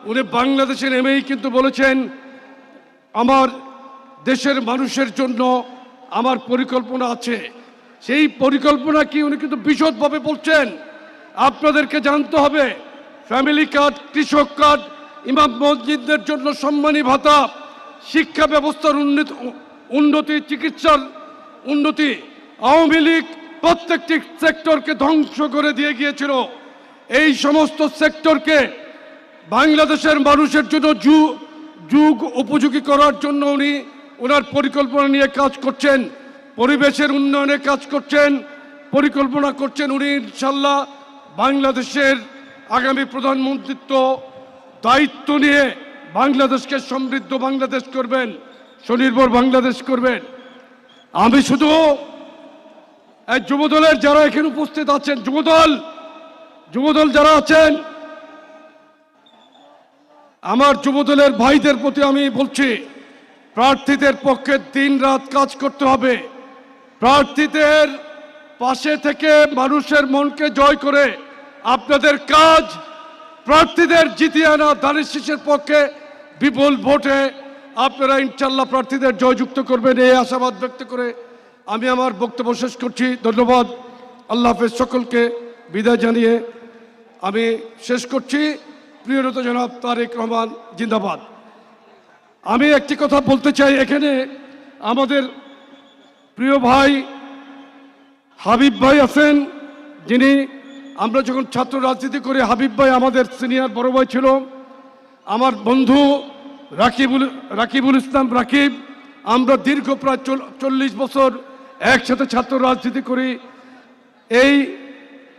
উনি বাংলাদেশে নেমেই কিন্তু বলেছেন আমার দেশের মানুষের জন্য আমার পরিকল্পনা আছে। সেই পরিকল্পনা কি উনি কিন্তু বিশদভাবে বলছেন। আপনাদেরকে জানতে হবে ফ্যামিলি কার্ড, কৃষক কার্ড, ইমাম মসজিদদের জন্য সম্মানী ভাতা, শিক্ষা ব্যবস্থার উন্নতি, চিকিৎসার উন্নতি। আওয়ামী লীগ প্রত্যেকটি সেক্টরকে ধ্বংস করে দিয়ে গিয়েছিল। এই সমস্ত সেক্টরকে বাংলাদেশের মানুষের জন্য যুগ উপযোগী করার জন্য উনি ওনার পরিকল্পনা নিয়ে কাজ করছেন, পরিবেশের উন্নয়নে কাজ করছেন, পরিকল্পনা করছেন। উনি ইনশাল্লাহ বাংলাদেশের আগামী প্রধানমন্ত্রিত্ব দায়িত্ব নিয়ে বাংলাদেশকে সমৃদ্ধ বাংলাদেশ করবেন, স্বনির্ভর বাংলাদেশ করবেন। আমি শুধু এই যুবদলের যারা এখানে উপস্থিত আছেন, যুবদল যারা আছেন, আমার যুবদলের ভাইদের প্রতি আমি বলছি প্রার্থীদের পক্ষে দিন রাত কাজ করতে হবে। প্রার্থীদের পাশে থেকে মানুষের মনকে জয় করে আপনাদের কাজ প্রার্থীদের জিতিয়ে আনা, ধানের শীষের পক্ষে বিপুল ভোটে আপনারা ইনশাল্লাহ প্রার্থীদের জয়যুক্ত করবেন, এই আশাবাদ ব্যক্ত করে আমি আমার বক্তব্য শেষ করছি। ধন্যবাদ। আল্লাহ হাফেজ। সকলকে বিদায় জানিয়ে আমি শেষ করছি। প্রিয় নেতা জনাব তারেক রহমান জিন্দাবাদ। আমি একটি কথা বলতে চাই, এখানে আমাদের প্রিয় ভাই হাবিব ভাই আছেন, যিনি আমরা যখন ছাত্র রাজনীতি করি হাবিব ভাই আমাদের সিনিয়র বড় ভাই ছিল। আমার বন্ধু রাকিবুল ইসলাম রাকিব, আমরা দীর্ঘ প্রায় 40 বছর একসাথে ছাত্র রাজনীতি করি। এই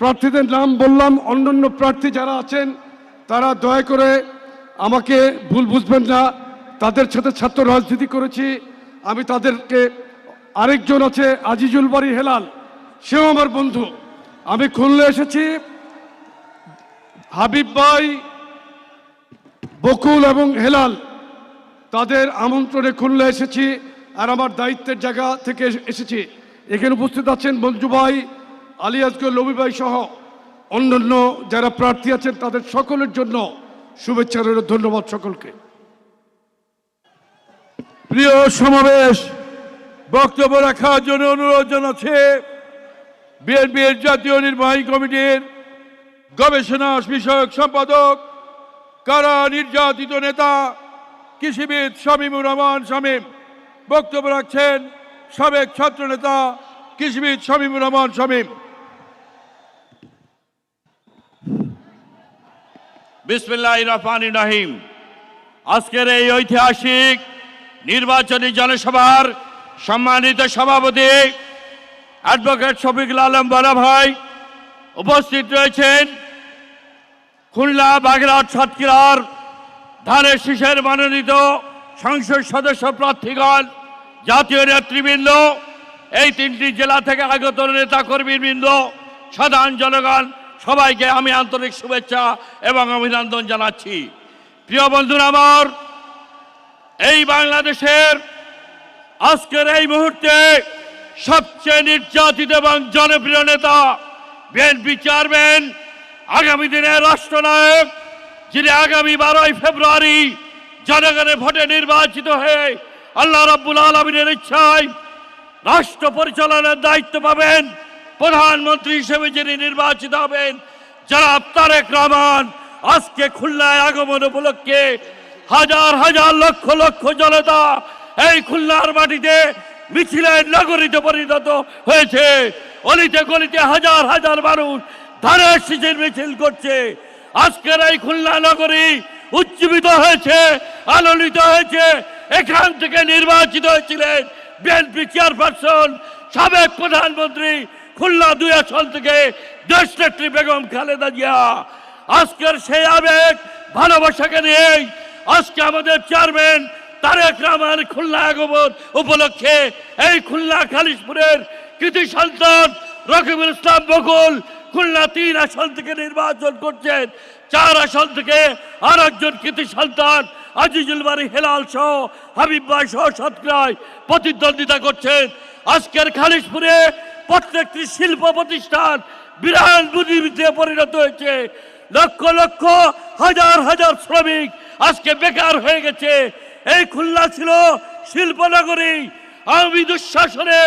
প্রার্থীদের নাম বললাম, অন্যান্য প্রার্থী যারা আছেন তারা দয়া করে আমাকে ভুল বুঝবেন না, তাদের সাথে ছাত্র রাজনীতি করেছি আমি। তাদেরকে আরেকজন আছে আজিজুল বাড়ি হেলাল, সেও আমার বন্ধু। আমি খুলনা এসেছি, হাবিব ভাই, বকুল এবং হেলাল তাদের আমন্ত্রণে খুলনা এসেছি, আর আমার দায়িত্বের জায়গা থেকে এসেছি। এখানে উপস্থিত আছেন মঞ্জু ভাই, আলী আসগর, লবি ভাই সহ অন্যান্য যারা প্রার্থী আছেন তাদের সকলের জন্য শুভেচ্ছা রইল। ধন্যবাদ সকলকে। প্রিয় সমাবেশ, বক্তব্য রাখার জন্য অনুরোধ জানাচ্ছে বিএনপির জাতীয় নির্বাহী কমিটির গবেষণা বিষয়ক সম্পাদক, কারা নির্যাতিত নেতা কৃষিবিদ শামীমুর রহমান শামীম। বক্তব্য রাখছেন সাবেক ছাত্র নেতা কৃষিবিদ শামীমুর রহমান শামীম। বিসমিল্লাহির রহমানির রহিম। আজকের এই ঐতিহাসিক নির্বাচনী জনসভার সম্মানিত সভাপতি অ্যাডভোকেট শফিকুল আলম বড় ভাই, উপস্থিত রয়েছেন খুলনা, বাগেরহাট, সাতক্ষীরার ধানের শীষের মনোনীত সংসদ সদস্য প্রার্থীগণ, জাতীয় নেতৃবৃন্দ, এই 3টি জেলা থেকে আগত নেতা কর্মীবৃন্দ, সাধারণ জনগণ, সবাইকে আমি আন্তরিক শুভেচ্ছা এবং অভিনন্দন জানাচ্ছি। প্রিয় বন্ধুরা আমার, এই বাংলাদেশের আজকের এই মুহূর্তে সবচেয়ে নির্যাতিত এবং জনপ্রিয় নেতা বিএনপি চেয়ারম্যান, আগামী দিনের রাষ্ট্রনায়ক, যিনি আগামী 12ই ফেব্রুয়ারি জনগণের ভোটে নির্বাচিত হয়ে আল্লাহ রাব্বুল আলামিনের ইচ্ছায় রাষ্ট্র পরিচালনার দায়িত্ব পাবেন, প্রধানমন্ত্রী হিসেবে যিনি নির্বাচিত হবেন, জনাব তারেক রহমান, আজকে খুলনায় আগমন উপলক্ষে হাজার হাজার লক্ষ লক্ষ জনতা এই খুলনার মাটিতে মিছিলের নগরীতে পরিণত হয়েছে। অলিতে গলিতে হাজার হাজার মানুষ ধানের শীষের মিছিল করছে। আজকের এই খুলনা নগরী উজ্জীবিত হয়েছে, আলোড়িত হয়েছে। এখান থেকে নির্বাচিত হয়েছিলেন বিএনপি চেয়ারপারসন, সাবেক প্রধানমন্ত্রী, খুলনা 2 আসন থেকে দেশনেত্রী বেগম খালেদা জিয়া। আজকের সেই আবেগ ভালোবাসাকে নিয়েই আজকে আমাদের চেয়ারম্যান তারেক রহমান খুলনা আগমন উপলক্ষে এই খুলনা খালিশপুরের কৃতি সন্তান রকিবুল ইসলাম বকুল খুলনা 3 আসন থেকে নির্বাচন করছেন। 4 আসন থেকে আর একজন কৃতি সন্তান আজিজুল বারী হেলাল সহ হাবিব ভাই সহ সাতক্ষীরায় প্রতিদ্বন্দ্বিতা করছেন। আজকের খালিশপুরে প্রত্যেকটি শিল্প প্রতিষ্ঠান বিরান বুদ্ধিবৃত্তিতে পরিণত হয়েছে। লক্ষ লক্ষ হাজার হাজার শ্রমিক আজকে বেকার হয়ে গেছে। এই খুলনা ছিল শিল্পনগরী। আওয়ামী দুঃশাসনে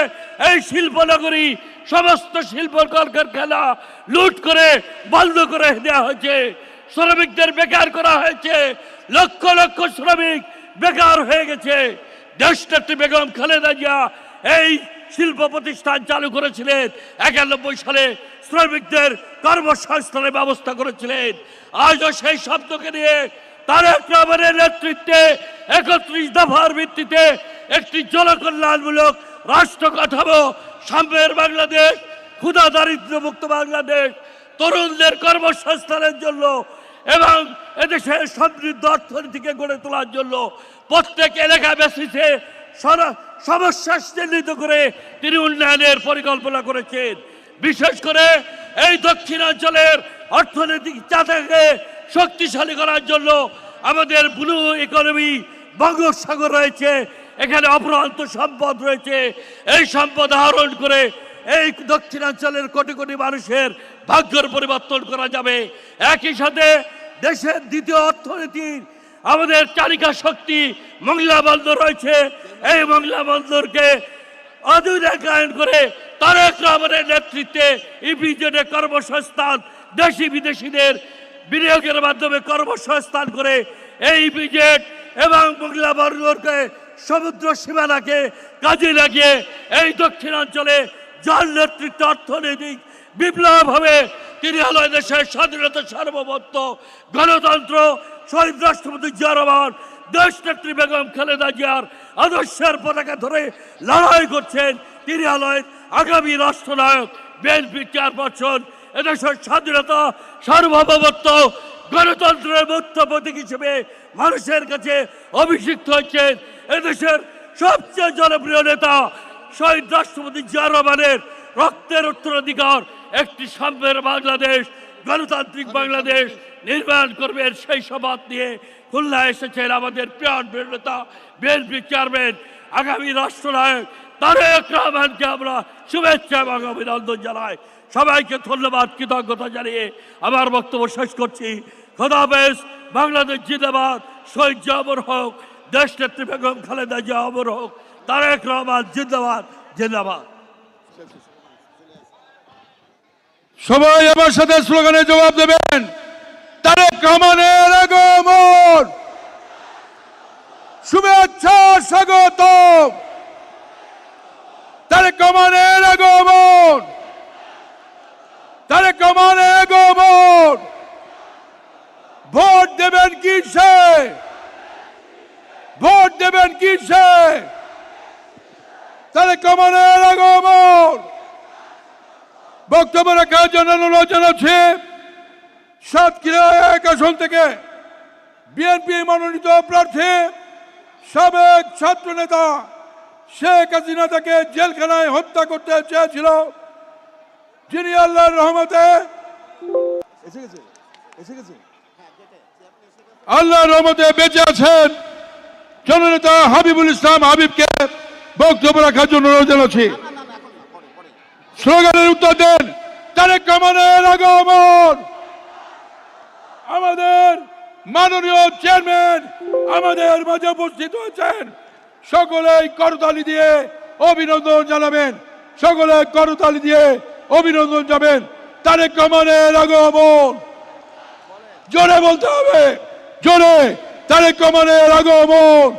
এই শিল্পনগরী সমস্ত শিল্প কলকারখানা লুট করে বন্ধ করে দেওয়া হয়েছে। শ্রমিকদের বেকার করা হয়েছে। লক্ষ লক্ষ শ্রমিক বেকার হয়ে গেছে। দেশনেত্রী বেগম খালেদা জিয়া এই শিল্প প্রতিষ্ঠান চালু করেছিলেন। 91 সালে শ্রমিকদের কর্মসংস্থানের ব্যবস্থা করেছিলেন। আজও সেই শব্দকে নিয়ে তারেক রহমানের নেতৃত্বে 31 দফার ভিত্তিতে একটি জনকল্যাণমূলক রাষ্ট্র কাঠামো, সাম্যের বাংলাদেশ, ক্ষুধা দারিদ্র্য মুক্ত বাংলাদেশ, তরুণদের কর্মসংস্থানের জন্য এবং এদেশের সমৃদ্ধ অর্থনীতিকে গড়ে তোলার জন্য প্রত্যেক এলাকা বেসিসে সমস্যা চিহ্নিত করে তিনি উন্নয়নের পরিকল্পনা করেছেন। বিশেষ করে এই দক্ষিণাঞ্চলের অর্থনৈতিক চাঁদাকে শক্তিশালী করার জন্য আমাদের ব্লু ইকোনমি বঙ্গোপসাগর রয়েছে, এখানে অপরন্ত সম্পদ রয়েছে। এই সম্পদ আহরণ করে এই দক্ষিণাঞ্চলের কোটি কোটি মানুষের ভাগ্যের পরিবর্তন করা যাবে। একই সাথে দেশের দ্বিতীয় অর্থনীতির আমাদের চালিকা শক্তি মংলা বন্দর রয়েছে। এই মংলা বন্দরকে আধুনিকায়ন করে তারেক রহমানের নেতৃত্বে ইপিজেডে কর্মসংস্থান, দেশি বিদেশিদের বিনিয়োগের মাধ্যমে কর্মসংস্থান করে এই ইপিজেড এবং মংলা বন্দরকে সমুদ্র সীমানাকে কাজে লাগিয়ে এই দক্ষিণাঞ্চলে যার নেতৃত্বে অর্থনৈতিক বিপ্লব হবে, তিনি হলো দেশের স্বাধীনতা, সার্বভৌমত্ব, গণতন্ত্র, শহীদ রাষ্ট্রপতি জিয়া রহমান, দেশনেত্রী বেগম খালেদা জিয়ার আদর্শের পতাকা ধরে লড়াই করছেন। তিনি হলেন আগামী রাষ্ট্রনায়ক, বিএনপি চেয়ারপারসন, এদেশের স্বাধীনতা, সার্বভৌমত্ব, গণতন্ত্রের মুক্ত প্রতীক হিসেবে মানুষের কাছে অভিষিক্ত হয়েছেন। এদেশের সবচেয়ে জনপ্রিয় নেতা শহীদ রাষ্ট্রপতি জিয়া রহমানের রক্তের উত্তরাধিকার একটি সাম্যের বাংলাদেশ, গণতান্ত্রিক বাংলাদেশ নির্মাণ করবেন, সেই শপথ নিয়ে খুলনা এসেছেন আমাদের প্রিয় নেতা বিএনপি চেয়ারম্যান, আগামী রাষ্ট্রনায়ক তারেক রহমানকে আমরা শুভেচ্ছা এবং অভিনন্দন জানাই। সবাইকে ধন্যবাদ, কৃতজ্ঞতা জানিয়ে আমার বক্তব্য শেষ করছি। খোদা হাফেজ। বাংলাদেশ জিন্দাবাদ। শহীদ জিয়া অমর হোক, দেশনেত্রী বেগম খালেদা জিয়া অমর হোক, তারেক রহমান জিন্দাবাদ, জিন্দাবাদ। সবাই আমার সাথে স্লোগানে জবাব দেবেন। তারেক রহমানের আগমন, শুভেচ্ছা, স্বাগত। তারেক রহমানের আগমন, তারেক রহমানের আগমন। ভোট দেবেন কিসে? ভোট দেবেন কিসে? তারেক রহমানের আগমন। বক্তব্য রাখার জন্য অনুরোধ জানাচ্ছি সাতক্ষীরা 1 আসন থেকে বিএনপি মনোনীত প্রার্থী সাবেক ছাত্র নেতা শেখ হাসিনা তাকে জেলখানায় হত্যা করতে চেয়েছিল, যিনি আল্লাহর রহমতে আল্লাহর রহমতে বেঁচে আছেন জননেতা হাবিবুল ইসলাম হাবিবকে বক্তব্য রাখার জন্য অনুরোধ জানাচ্ছি। স্লোগানের উত্তর দেন তারেক রহমানের আগমন। আমাদের মাননীয় চেয়ারম্যান আমাদের মাঝে উপস্থিত হয়েছেন, সকলেই করতালি দিয়ে অভিনন্দন জানাবেন, সকলে করতালি দিয়ে অভিনন্দন জানাবেন। তারেক রহমানের আগমন, জোরে বলতে হবে, জোরে। তারেক রহমানের আগমন,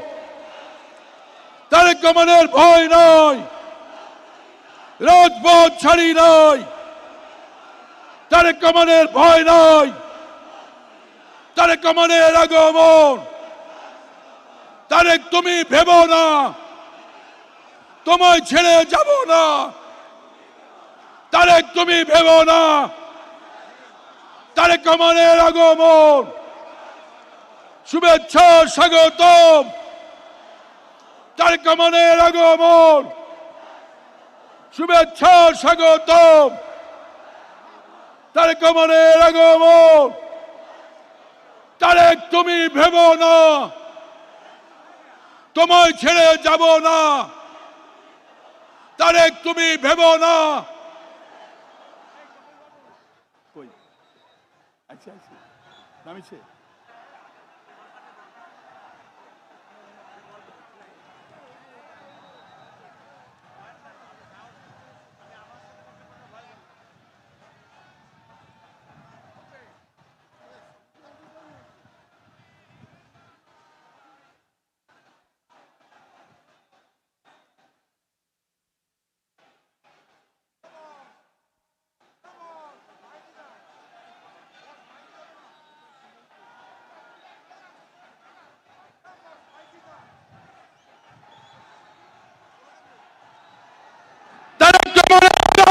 তারেক রহমানের ভয় নয়, রাজপথ ছাড়ি নয়, তারেক রহমানের ভয় নয়, তারেক রহমানের আগমন। তারেক তুমি ভেবো না, তোমায় ছেড়ে যাব না, তারেক তুমি ভেবো না। তারেক রহমানের আগমন, শুভেচ্ছা স্বাগতম। তারেক রহমানের আগমন, শুভেচ্ছা স্বাগতম। তারেক রহমানের আগমন। তারেক তুমি ভেবো না, তোমায় ছেড়ে যাব না, তারেক তুমি ভেবো না।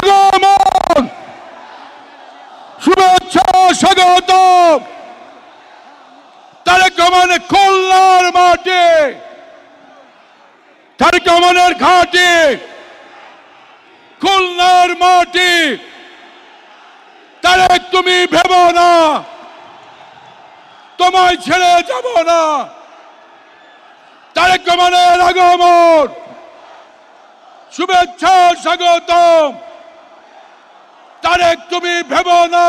আগমন, শুভেচ্ছা স্বাগতম। তারেক রহমানের খুলনার মাটি, তারেক রহমানের ঘাটি, খুলনার মাটি। তারেক তুমি ভেবো না, তোমায় ছেড়ে যাব না। তারেক রহমানের আগমন, শুভেচ্ছা স্বাগতম। তারেক তুমি ভেবো না,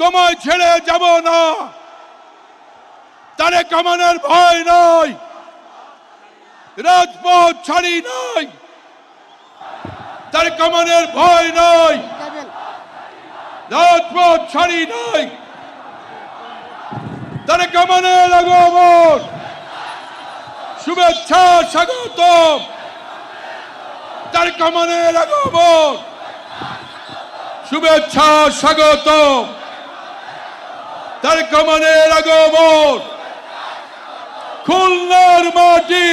তোমায় ছেড়ে যাব না। তারেক রহমানের ভয় নয়, রাজপথ ছাড়ি নাই। তারেক রহমানের ভয় নয়, রাজপথ ছাড়ি নাই। তারেক রহমানের আগমন, শুভেচ্ছা স্বাগতম। তারেক রহমানের আগমন, শুভেচ্ছা স্বাগতম। তারেক রহমানের আগমন, খুলনার মাটি,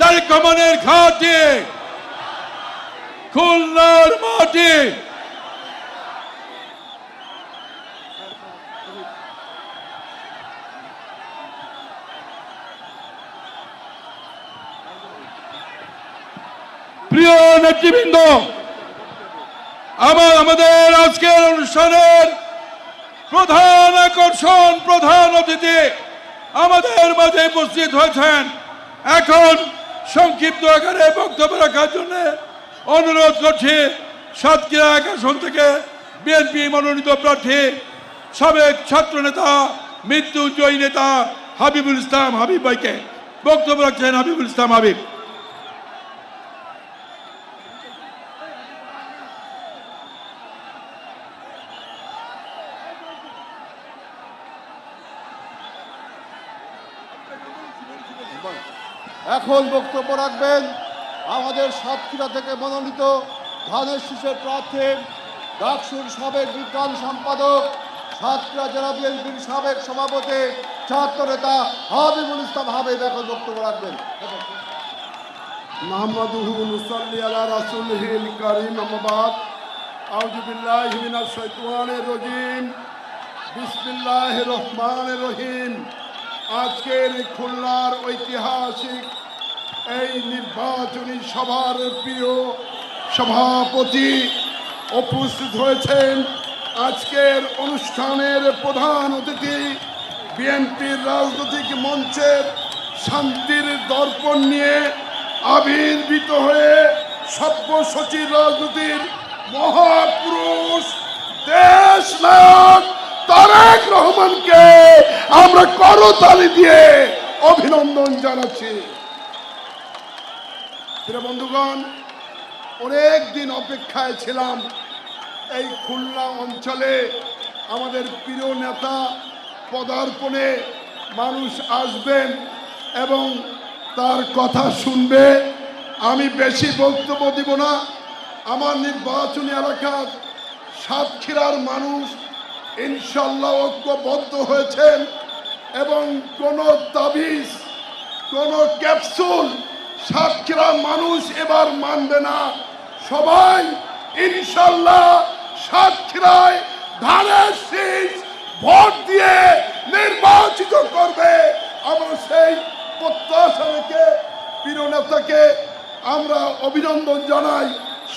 তারেক রহমানের ঘাটি, খুলনার মাটি। প্রিয় নেতৃবৃন্দ, আমাদের আজকের অনুষ্ঠানের প্রধান আকর্ষণ, প্রধান অতিথি আমাদের মাঝে উপস্থিত হয়েছেন। এখন সংক্ষিপ্ত আকারে বক্তব্য রাখার জন্য অনুরোধ করছি সাতক্ষীরা 1 আসন থেকে বিএনপি মনোনীত প্রার্থী সাবেক ছাত্র নেতা, মৃত্যুঞ্জয়ী নেতা হাবিবুল ইসলাম হাবিব ভাইকে। বক্তব্য রাখছেন হাবিবুল ইসলাম হাবিব। এখন বক্তব্য রাখবেন আমাদের সাতক্ষীরা থেকে মনোনীত ধানের শীষের প্রার্থী, ডাকসুর সাবেক বিজ্ঞান সম্পাদক, সাতক্ষীরা জেলা বিএনপির সাবেক সভাপতি, ছাত্র নেতা হাবিবুল ইসলাম হাবিব এখন বক্তব্য রাখবেন। নাহমাদুহু ওয়া নুসাল্লি আলা রাসূলিহিল কারীম, আম্মা বাদ। আউযু বিল্লাহি মিনাশ শাইতানির রাজীম। বিসমিল্লাহির রহমানির রহিম। আজকের খুলনার ঐতিহাসিক এই নির্বাচনী সভার প্রিয় সভাপতি, উপস্থিত হয়েছেন আজকের অনুষ্ঠানের প্রধান অতিথি বিএনপির রাজনৈতিক মঞ্চের শান্তির দর্পণ নিয়ে আবির্ভূত হয়ে সব্যসাচী রাজনীতির মহাপুরুষ দেশ নায়ক তারেক রহমানকে আমরা করতালি দিয়ে অভিনন্দন জানাচ্ছি। প্রিয় বন্ধুগণ, অনেক দিন অপেক্ষায় ছিলাম এই খুলনা অঞ্চলে আমাদের প্রিয় নেতা পদার্পণে মানুষ আসবেন এবং তার কথা শুনবে। আমি বেশি বক্তব্য দিব না। আমার নির্বাচনী এলাকার সাতক্ষীরার মানুষ ইনশাল্লাহ ঐক্যবদ্ধ হয়েছেন এবং কোনো তাবিজ, কোনো ক্যাপসুল সাতক্ষীরার মানুষ এবার মানবে না। সবাই ইনশাল্লাহ সাতক্ষীরায় ধানের শীষ ভোট দিয়ে নির্বাচিত করবে। আমরা সেই প্রত্যাশা রেখে প্রিয় নেতাকে আমরা অভিনন্দন জানাই।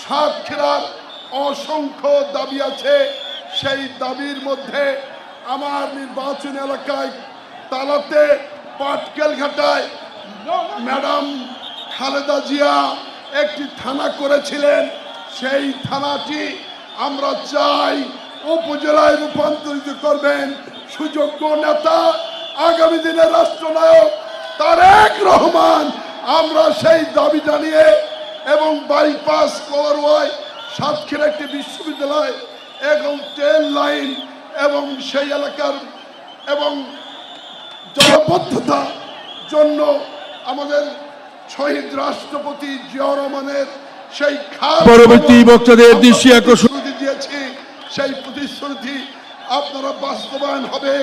সাতক্ষীরার অসংখ্য দাবি আছে, সেই দাবির মধ্যে আমার নির্বাচনী এলাকায় তালাতে পাটকেলঘাটায় ম্যাডাম খালেদা জিয়া একটি থানা করেছিলেন। সেই থানাটি আমরা চাই উপজেলায় রূপান্তরিত করবেন। সুযোগ্য নেতা আগামী দিনের রাষ্ট্রনায়ক তারেক রহমান, আমরা সেই দাবি জানিয়ে এবং বাইপাস করওয়ায় সাতক্ষীরা একটি বিশ্ববিদ্যালয় এবং ট্রেন লাইন এবং সেই এলাকার এবং জলবদ্ধতার জন্য আমাদের শহীদ রাষ্ট্রপতি জিয়াউর রহমানের সেই পরবর্তী বক্তাদের দৃষ্টি আকর্ষণ দিয়েছি, সেই প্রতিশ্রুতি আপনারা বাস্তবায়ন হবে।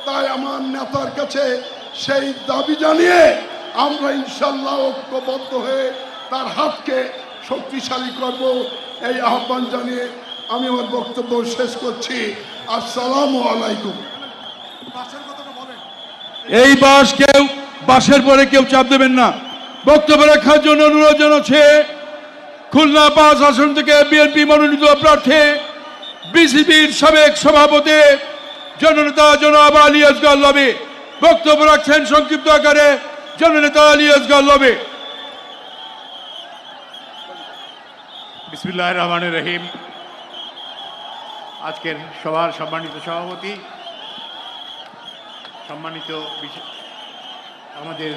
তাই আমার নেতার কাছে সেই দাবি জানিয়ে আমরা ইনশাল্লাহ ঐক্যবদ্ধ হয়ে তার হাতকে শক্তিশালী করব, এই আহ্বান জানিয়ে আমি আমার বক্তব্য শেষ করছি। আসসালামু আলাইকুম। এই বাসের পরে কেউ চাপ দেবেন না। বক্তব্য রাখার জন্য অনুরোধ জানাচ্ছে খুলনা ৫ আসন থেকে বিএনপি মনোনীত প্রার্থী বিসিবির সাবেক সভাপতি জননেতা জনাব আলী আসগর লবি। বক্তব্য রাখছেন সংক্ষিপ্ত আকারে জননেতা আলী আসগর লবি। বিসমিল্লাহির রহমানির রহিম। আজকের সভার সম্মানিত সভাপতি, সম্মানিত আমাদের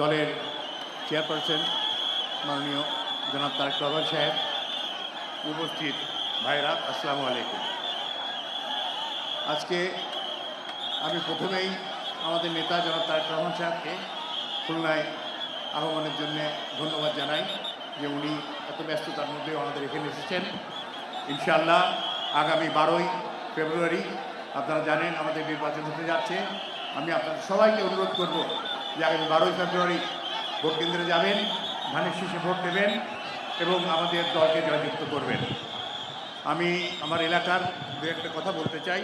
দলের চেয়ারপারসন মাননীয় জনাব তারেক রহমান সাহেব, উপস্থিত ভাইরা, আসসালামু আলাইকুম। আজকে আমি প্রথমেই আমাদের নেতা জনাব তারেক রহমান সাহেবকে খুলনায় আগমনের জন্য ধন্যবাদ জানাই যে উনি এত ব্যস্ততার মধ্যে আমাদের এখানে এসেছেন। ইনশাআল্লাহ আগামী 12ই ফেব্রুয়ারি আপনারা জানেন আমাদের নির্বাচন হতে যাচ্ছে। আমি আপনাদের সবাইকে অনুরোধ করব যে আগামী 12ই ফেব্রুয়ারি ভোট কেন্দ্রে যাবেন, ধানের শীষে ভোট দেবেন এবং আমাদের দলকে জয়যুক্ত করবেন। আমি আমার এলাকার দু একটা কথা বলতে চাই।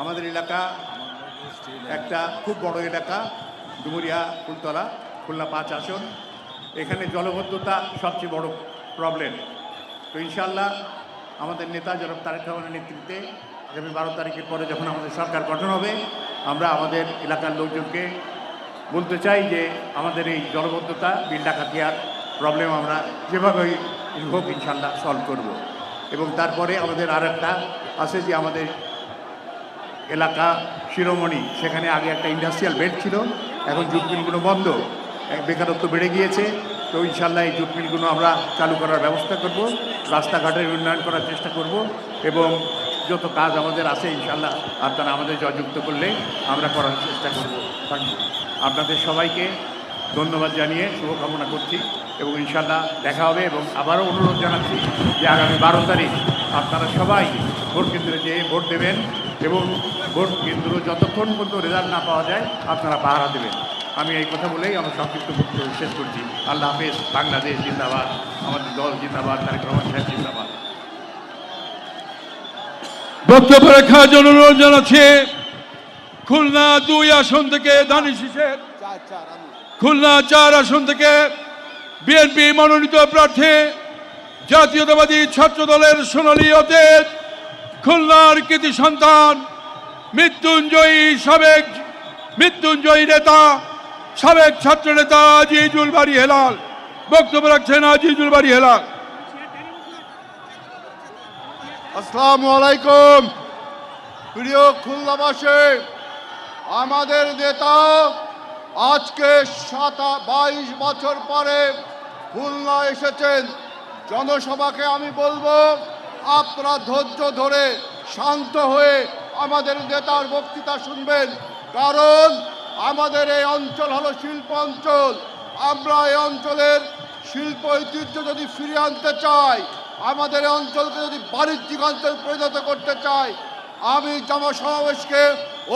আমাদের এলাকা একটা খুব বড় এলাকা, ডুমুরিয়া ফুলতলা, খুলনা 5 আসন। এখানে জলবদ্ধতা সবচেয়ে বড় প্রবলেম। তো ইনশাআল্লাহ আমাদের নেতা জনাব তারেক রহমানের নেতৃত্বে আগামী 12 তারিখের পরে যখন আমাদের সরকার গঠন হবে, আমরা আমাদের এলাকার লোকজনকে বলতে চাই যে আমাদের এই জলবদ্ধতা, বিল ডাকাতিয়ার প্রবলেম আমরা যেভাবেই হোক ইনশাআল্লাহ সলভ করব। এবং তারপরে আমাদের আর একটা আছে যে আমাদের এলাকা শিরোমণি, সেখানে আগে একটা ইন্ডাস্ট্রিয়াল বেড ছিল, এখন জুট মিলগুলো বন্ধ, বেকারত্ব বেড়ে গিয়েছে। তো ইনশাআল্লাহ এই জুট মিলগুলো আমরা চালু করার ব্যবস্থা করব, রাস্তাঘাটের উন্নয়ন করার চেষ্টা করব এবং যত কাজ আমাদের আছে ইনশাআল্লাহ আপনারা আমাদের জয়যুক্ত করলে আমরা করার চেষ্টা করব। আপনাদের সবাইকে ধন্যবাদ জানিয়ে শুভকামনা করছি এবং ইনশাআল্লাহ দেখা হবে। এবং আবারও অনুরোধ জানাচ্ছি যে আগামী 12 তারিখ আপনারা সবাই ভোট কেন্দ্রে যেয়ে ভোট দেবেন এবং ভোট কেন্দ্র যতক্ষণ পর্যন্ত রেজাল্ট না পাওয়া যায় আপনারা পাহারা দেবেন। আমি এই কথা বলেই আমার সংক্ষিপ্ত বক্তব্য শেষ করছি। আল্লাহ হাফেজ। বাংলাদেশ জিন্দাবাদ, আমাদের দল জিন্দাবাদ, তারেক রহমান সাহেব জিন্দাবাদ। বক্তব্য রাখার জন্য অনুরোধ জানাচ্ছে খুলনা 2 আসন থেকে ধানের শীষের, খুলনা 4 আসন থেকে বিএনপি মনোনীত প্রার্থী জাতীয়তাবাদী ছাত্র দলের সোনালী অতীত, খুলনার কৃতি সন্তান, মৃত্যুঞ্জয়ী নেতা, সাবেক ছাত্র নেতা আজিজুল বারী হেলাল। বক্তব্য রাখছেন আজিজুল বারী হেলাল। আসসালামু আলাইকুম। প্রিয় খুলনাবাসী, আমাদের নেতা আজকে 22 বছর পরে খুলনা এসেছেন। জনসভাকে আমি বলবো, আপনারা ধৈর্য ধরে শান্ত হয়ে আমাদের নেতার বক্তৃতা শুনবেন, কারণ আমাদের এই অঞ্চল হলো শিল্প অঞ্চল। আমরা এই অঞ্চলের শিল্প ঐতিহ্য যদি ফিরিয়ে আনতে চাই, আমাদের এই অঞ্চলকে যদি বাণিজ্যিক অঞ্চল পরিণত করতে চাই, আমি জনসমাবেশকে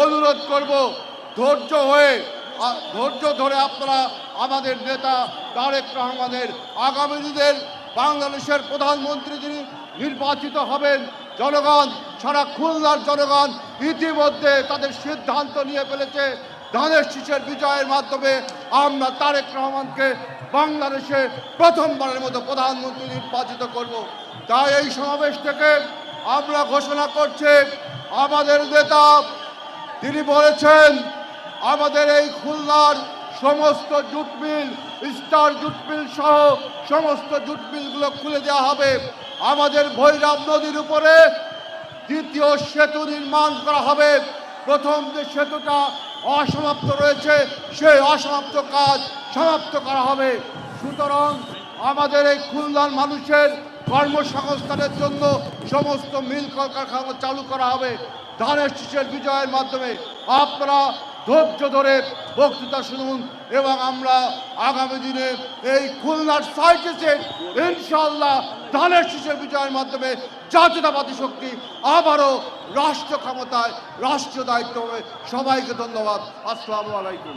অনুরোধ করব, ধৈর্য ধরে আপনারা আমাদের নেতা তারেক রহমানের আগামী দিনের বাংলাদেশের প্রধানমন্ত্রী যিনি নির্বাচিত হবেন, জনগণ, সারা খুলনার জনগণ ইতিমধ্যে তাদের সিদ্ধান্ত নিয়ে ফেলেছে। ধানের শীষের বিজয়ের মাধ্যমে আমরা তারেক রহমানকে বাংলাদেশে প্রথমবারের মতো প্রধানমন্ত্রী নির্বাচিত করব। তাই এই সমাবেশ থেকে আমরা ঘোষণা করছি, আমাদের নেতা তিনি বলেছেন আমাদের এই খুলনার সমস্ত jute mill, Star Jute Mill সহ সমস্ত জুট মিলগুলো খুলে দেওয়া হবে। আমাদের ভৈরব নদীর উপরে দ্বিতীয় সেতু নির্মাণ করা হবে। প্রথম যে সেতুটা অসমাপ্ত রয়েছে, সেই অসমাপ্ত কাজ সমাপ্ত করা হবে। সুতরাং আমাদের এই খুলনার মানুষের কর্মসংস্থানের জন্য সমস্ত মিল কলকারখানা চালু করা হবে ধানের শীষের বিজয়ের মাধ্যমে। আপনারা ধৈর্য ধরে বক্তৃতা শুনুন এবং আমরা আগামী দিনে এই খুলনার সাইটেসে ইনশাআল্লাহ ধানের শীষের বিজয়ের মাধ্যমে জাতীয়তাবাদী শক্তি আবারও রাষ্ট্র ক্ষমতায়, রাষ্ট্রীয় দায়িত্ব হবে। সবাইকে ধন্যবাদ। আসসালামু আলাইকুম।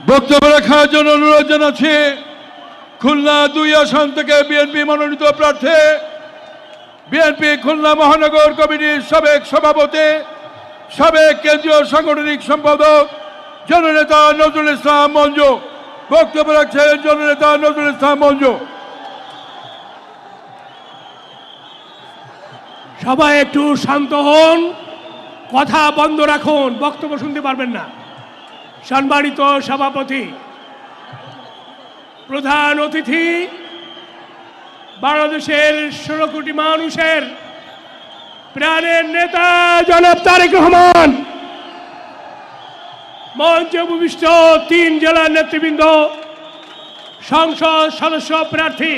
বক্তব্য রাখার জন্য অনুরোধ জানাচ্ছি খুলনা 2 আসন থেকে বিএনপি মনোনীত প্রার্থী, বিএনপি খুলনা মহানগর কমিটির সাবেক সভাপতি, সাবেক কেন্দ্রীয় সাংগঠনিক সম্পাদক জননেতা নজরুল ইসলাম মঞ্জু। বক্তব্য রাখছেন জননেতা নজরুল ইসলাম মঞ্জু। সবাই একটু শান্ত হন, কথা বন্ধ রাখুন, বক্তব্য শুনতে পারবেন না। সম্মানিত সভাপতি, প্রধান অতিথি, বাংলাদেশের 16 কোটি মানুষের প্রাণের নেতা জনাব তারেক রহমান, মঞ্চে উপবিষ্ট 3 জেলার নেতৃবৃন্দ, সংসদ সদস্য প্রার্থী,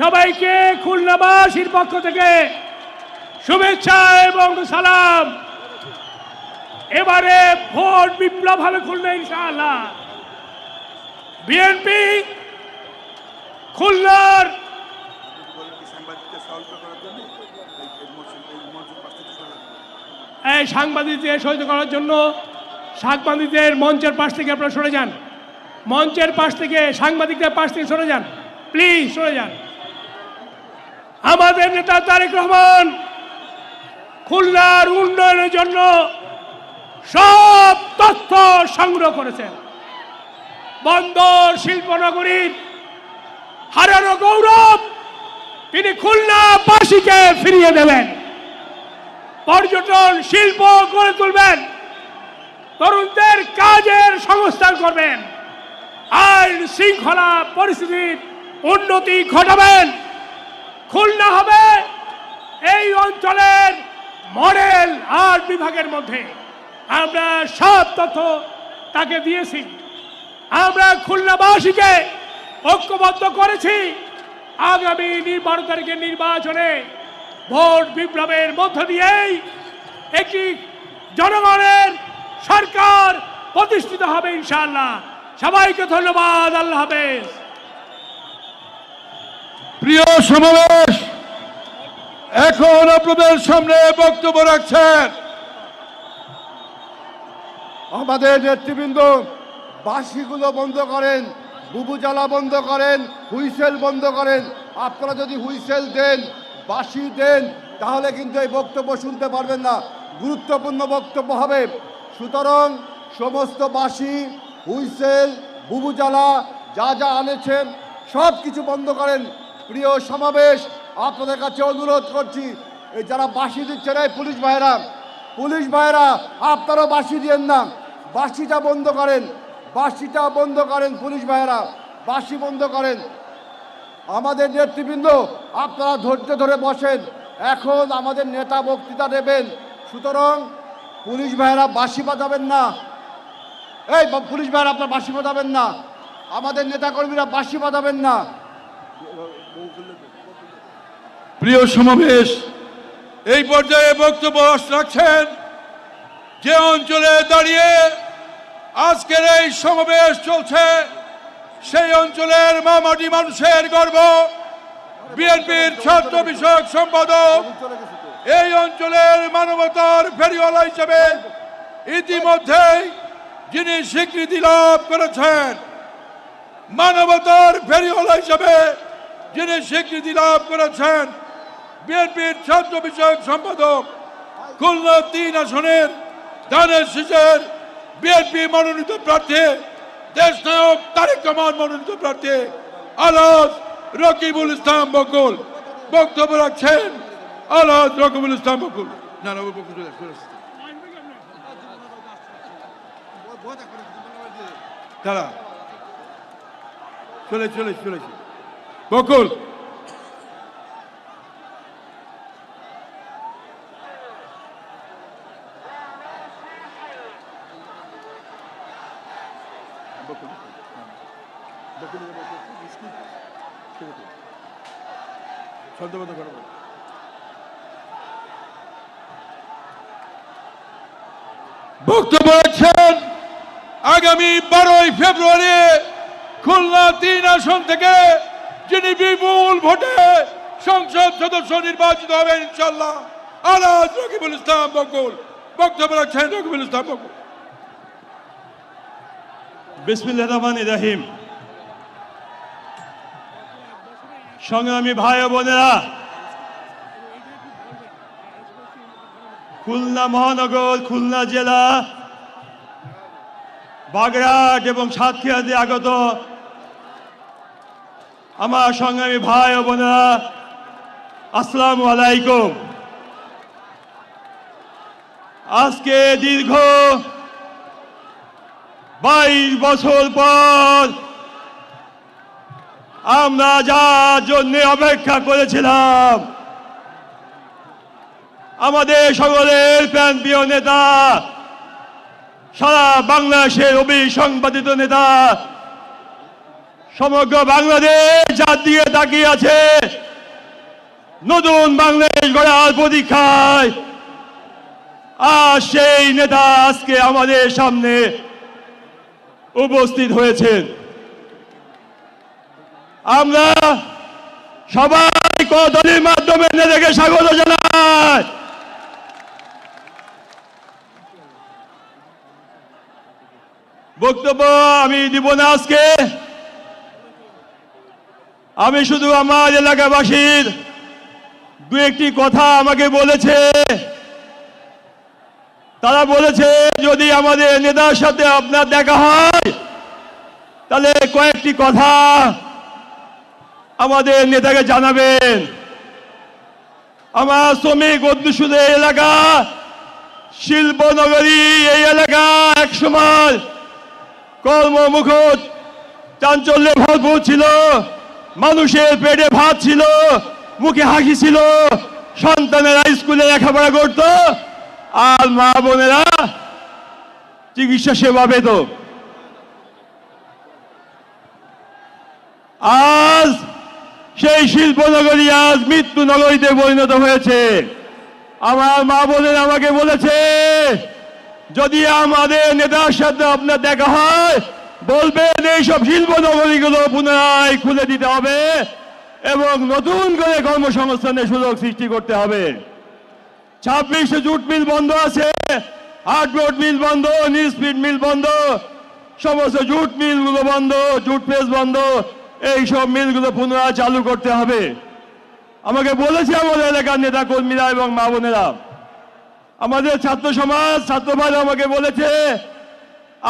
সবাইকে খুলনাবাসীর পক্ষ থেকে শুভেচ্ছা এবং সালাম। এবারে ভোট বিপ্লব হবে খুলনা ইনশাআল্লাহ। বিএনপি খুলনার এই সাংবাদিকদের সহিত করার জন্য সাংবাদিকদের মঞ্চের পাশ থেকে আপনারা সরে যান। মঞ্চের পাশ থেকে, সাংবাদিকদের পাশ থেকে সরে যান, প্লিজ সরে যান। আমাদের নেতা তারেক রহমান খুলনার উন্নয়নের জন্য সব তথ্য সংগ্রহ করেছেন। বন্দর শিল্পনগরীর হারানো গৌরব তিনি খুলনাবাসীকে ফিরিয়ে দেবেন। পর্যটন শিল্প গড়ে তুলবেন, তরুণদের কাজের সংস্থান করবেন, আইন শৃঙ্খলা পরিস্থিতির উন্নতি ঘটাবেন। খুলনা হবে এই অঞ্চলের মডেল আর্ট বিভাগের মধ্যে। আমরা সব তথ্য তাকে দিয়েছি। আমরা খুলনাবাসীকে ঐক্যবদ্ধ করেছি। আগামী 12 তারিখের নির্বাচনে ভোট বিপ্লবের মধ্য দিয়েই একটি জনগণের সরকার প্রতিষ্ঠিত হবে ইনশাআল্লাহ। সবাইকে ধন্যবাদ। আল্লাহ হাফেজ। প্রিয় সমাবেশ, এখন আপনাদের সামনে বক্তব্য রাখছেন আমাদের নেতৃবৃন্দ। বাঁশিগুলো বন্ধ করেন, বুবুজালা বন্ধ করেন, হুইসেল বন্ধ করেন। আপনারা যদি হুইসেল দেন, বাঁশি দেন, তাহলে কিন্তু এই বক্তব্য শুনতে পারবেন না। গুরুত্বপূর্ণ বক্তব্য হবে। সুতরাং সমস্ত বাঁশি, হুইসেল, বুবুজালা যা যা আনেছেন সব কিছু বন্ধ করেন। প্রিয় সমাবেশ, আপনাদের কাছে অনুরোধ করছি, এই যারা বাঁশি দিচ্ছেন, এই পুলিশ ভাইয়েরা আপনারাও বাঁশি দিয়েন না, বাঁশিটা বন্ধ করেন, বাঁশিটা বন্ধ করেন। পুলিশ ভাইয়েরা বাঁশি বন্ধ করেন। আমাদের নেতৃবৃন্দ আপনারা ধৈর্য ধরে বসেন, এখন আমাদের নেতা বক্তৃতা দেবেন, সুতরাং পুলিশ ভাইয়েরা বাঁশি বাজাবেন না। এই পুলিশ ভাইয়েরা আপনারা বাঁশি বাজাবেন না, আমাদের নেতাকর্মীরা বাঁশি বাজাবেন না। প্রিয় সমাবেশ, এই পর্যায়ে বক্তব্য রাখছেন যে অঞ্চলে দাঁড়িয়ে আজকের এই সমাবেশ চলছে, সেই অঞ্চলের মামাটি মানুষের গর্ব, বিএনপির ছাত্র বিষয়ক সম্পাদক, এই অঞ্চলের মানবতার ফেরিওয়ালা হিসেবে ইতিমধ্যেই যিনি স্বীকৃতি লাভ করেছেন, মানবতার ফেরিওয়ালা হিসেবে যিনি স্বীকৃতি লাভ করেছেন, বিএনপির ছাত্র বিষয়ক সম্পাদক, খুলনা 3 আসনের ধানের শীষের বিএনপি মনোনীত প্রার্থী, দেশনায়ক তারেক রহমান মনোনীত প্রার্থী আলহাজ রকিবুল ইসলাম বকুল বক্তব্য রাখছেন। আলহাজ রকিবুল ইসলাম বকুল। তারা চলেছে বকুল। বক্তব্য রাখছেন আগামী 12ই ফেব্রুয়ারি খুলনা 3 আসন থেকে যিনি বিপুল ভোটে সংসদ সদস্য নির্বাচিত হবেন ইনশাআল্লাহ, আলহাজ রকিবুল ইসলাম বকুল। বক্তব্য রাখছেন রকিবুল ইসলাম বকুল। বিসমিল্লাহির রহমানির রহিম। সংগ্রামী ভাই ও বোনেরা, খুলনা মহানগর, খুলনা জেলা, বাগেরহাট এবং সাতক্ষীরা দিয়ে আগত আমার সংগ্রামী ভাই ও বোনেরা, আসসালামু আলাইকুম। আজকে দীর্ঘ 22 বছর পর আমরা যার জন্য অপেক্ষা করেছিলাম, আমাদের সকলের প্রাণপ্রিয় নেতা, সারা বাংলাদেশের অবিসংবাদিত নেতা, সমগ্র বাংলাদেশ যার দিকে তাকিয়ে আছে নতুন বাংলাদেশ গড়ার প্রতীক্ষায়, আর সেই নেতা আজকে আমাদের সামনে উপস্থিত হয়েছেন। আমরা সবাই করতালির মাধ্যমে নেতাকে স্বাগত জানাই। বক্তব্য আমি দিব না আজকে, আমি শুধু আমার এলাকাবাসীর 2-1টি কথা আমাকে বলেছে। তারা বলেছে যদি আমাদের নেতার সাথে আপনার দেখা হয় তাহলে কয়েকটি কথা আমাদের নেতাকে জানাবেন। আমার শ্রমিক অধ্যুষিত এলাকা শিল্পনগরী, এই এলাকা একসময় কর্মমুখর চাঞ্চল্যে ভরপুর ছিল, মানুষের পেটে ভাত ছিল, মুখে হাসি ছিল, সন্তানেরা স্কুলে লেখাপড়া করত, আর মা বোনেরা চিকিৎসা সেবা পেত। আজ সেই শিল্পনগরী আজ মৃত্যু নগরীতে পরিণত হয়েছে। আমার মা বোনেরা আমাকে বলেছে যদি আমাদের নেতার সাথে আপনার দেখা হয় বলবেন এইসব শিল্পনগরীগুলো পুনরায় খুলে দিতে হবে এবং নতুন করে কর্মসংস্থানের সুযোগ সৃষ্টি করতে হবে। 26 জুট মিল বন্ধ আছে, হার্ডবোর্ড মিল বন্ধ, নিউজপ্রিন্ট মিল বন্ধ, সমস্ত জুট মিলগুলো বন্ধ, জুট প্রেস বন্ধ, এইসব মিলগুলো পুনরায় চালু করতে হবে। আমাকে বলেছে আমাদের এলাকার নেতা কর্মীরা এবং মা বোনেরা, আমাদের ছাত্র সমাজ, ছাত্র ভাইরা আমাকে বলেছে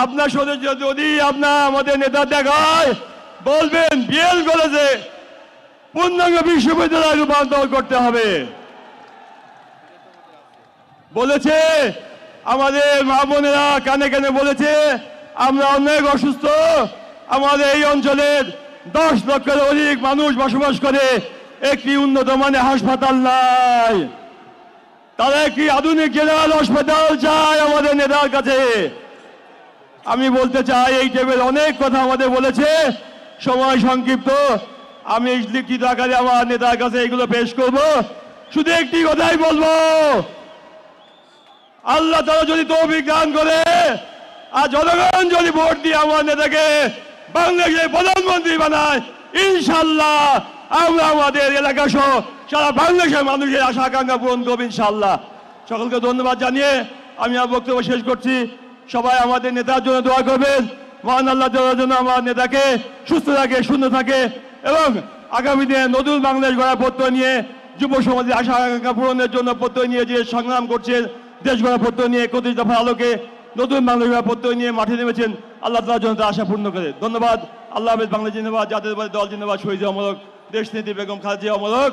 আপনার সাথে যদি আপনার আমাদের নেতা দেখায় বলবেন বিএল কলেজে পূর্ণাঙ্গ বিশ্ববিদ্যালয় রূপান্তর করতে হবে। বলেছে আমাদের মা বোনেরা কানে কানে বলেছে আমরা অনেক অসুস্থ, আমাদের এই অঞ্চলের 10 লক্ষের অধিক মানুষ বসবাস করে, একটি উন্নত মানের হাসপাতাল নাই। তারা একটি আধুনিক জেনারেল হাসপাতাল চায় আমাদের নেতার কাছে। আমি বলতে চাই এই টেবিল অনেক কথা আমাদের বলেছে, সময় সংক্ষিপ্ত, আমি লিখিত আকারে আমার নেতার কাছে এগুলো পেশ করব। শুধু একটি কথাই বলবো, আল্লাহ তাআলা যদি তৌফিক দান করে আর জনগণ যদি ভোট দিয়ে আমার নেতাকে বাংলাদেশের প্রধানমন্ত্রী বানায়, ইনশাল্লাহ আমরা আমাদের এলাকা সহ সারা বাংলাদেশের মানুষের আশা আকাঙ্ক্ষা পূরণ করবো ইনশাল্লাহ। সকলকে ধন্যবাদ জানিয়ে আমি আমার বক্তব্য শেষ করছি। সবাই আমাদের নেতার জন্য দোয়া করবেন, মহান আল্লাহ তাআলার জন্য আমার নেতাকে সুস্থ থাকে, সুন্দর থাকে এবং আগামী দিনে নতুন বাংলাদেশ গড়ার প্রত্যয় নিয়ে যুব সমাজের আশা আকাঙ্ক্ষা পূরণের জন্য প্রত্যয় নিয়ে যে সংগ্রাম করছেন, দেশ গড়ার প্রত্যয় নিয়ে 31 দফার আলোকে নতুন বাংলাদেশ গড়ার প্রত্যয় নিয়ে মাঠে নেমেছেন, আল্লাহ তাআলার জন্য তার আশা পূর্ণ করে। ধন্যবাদ। আল্লাহ হাফেজ। বাংলা জিন্দাবাদ, জাতীয়তাবাদী দল জিন্দাবাদ, শহীদ অমরক দেশ নেত্রী বেগম খালেদা অমরক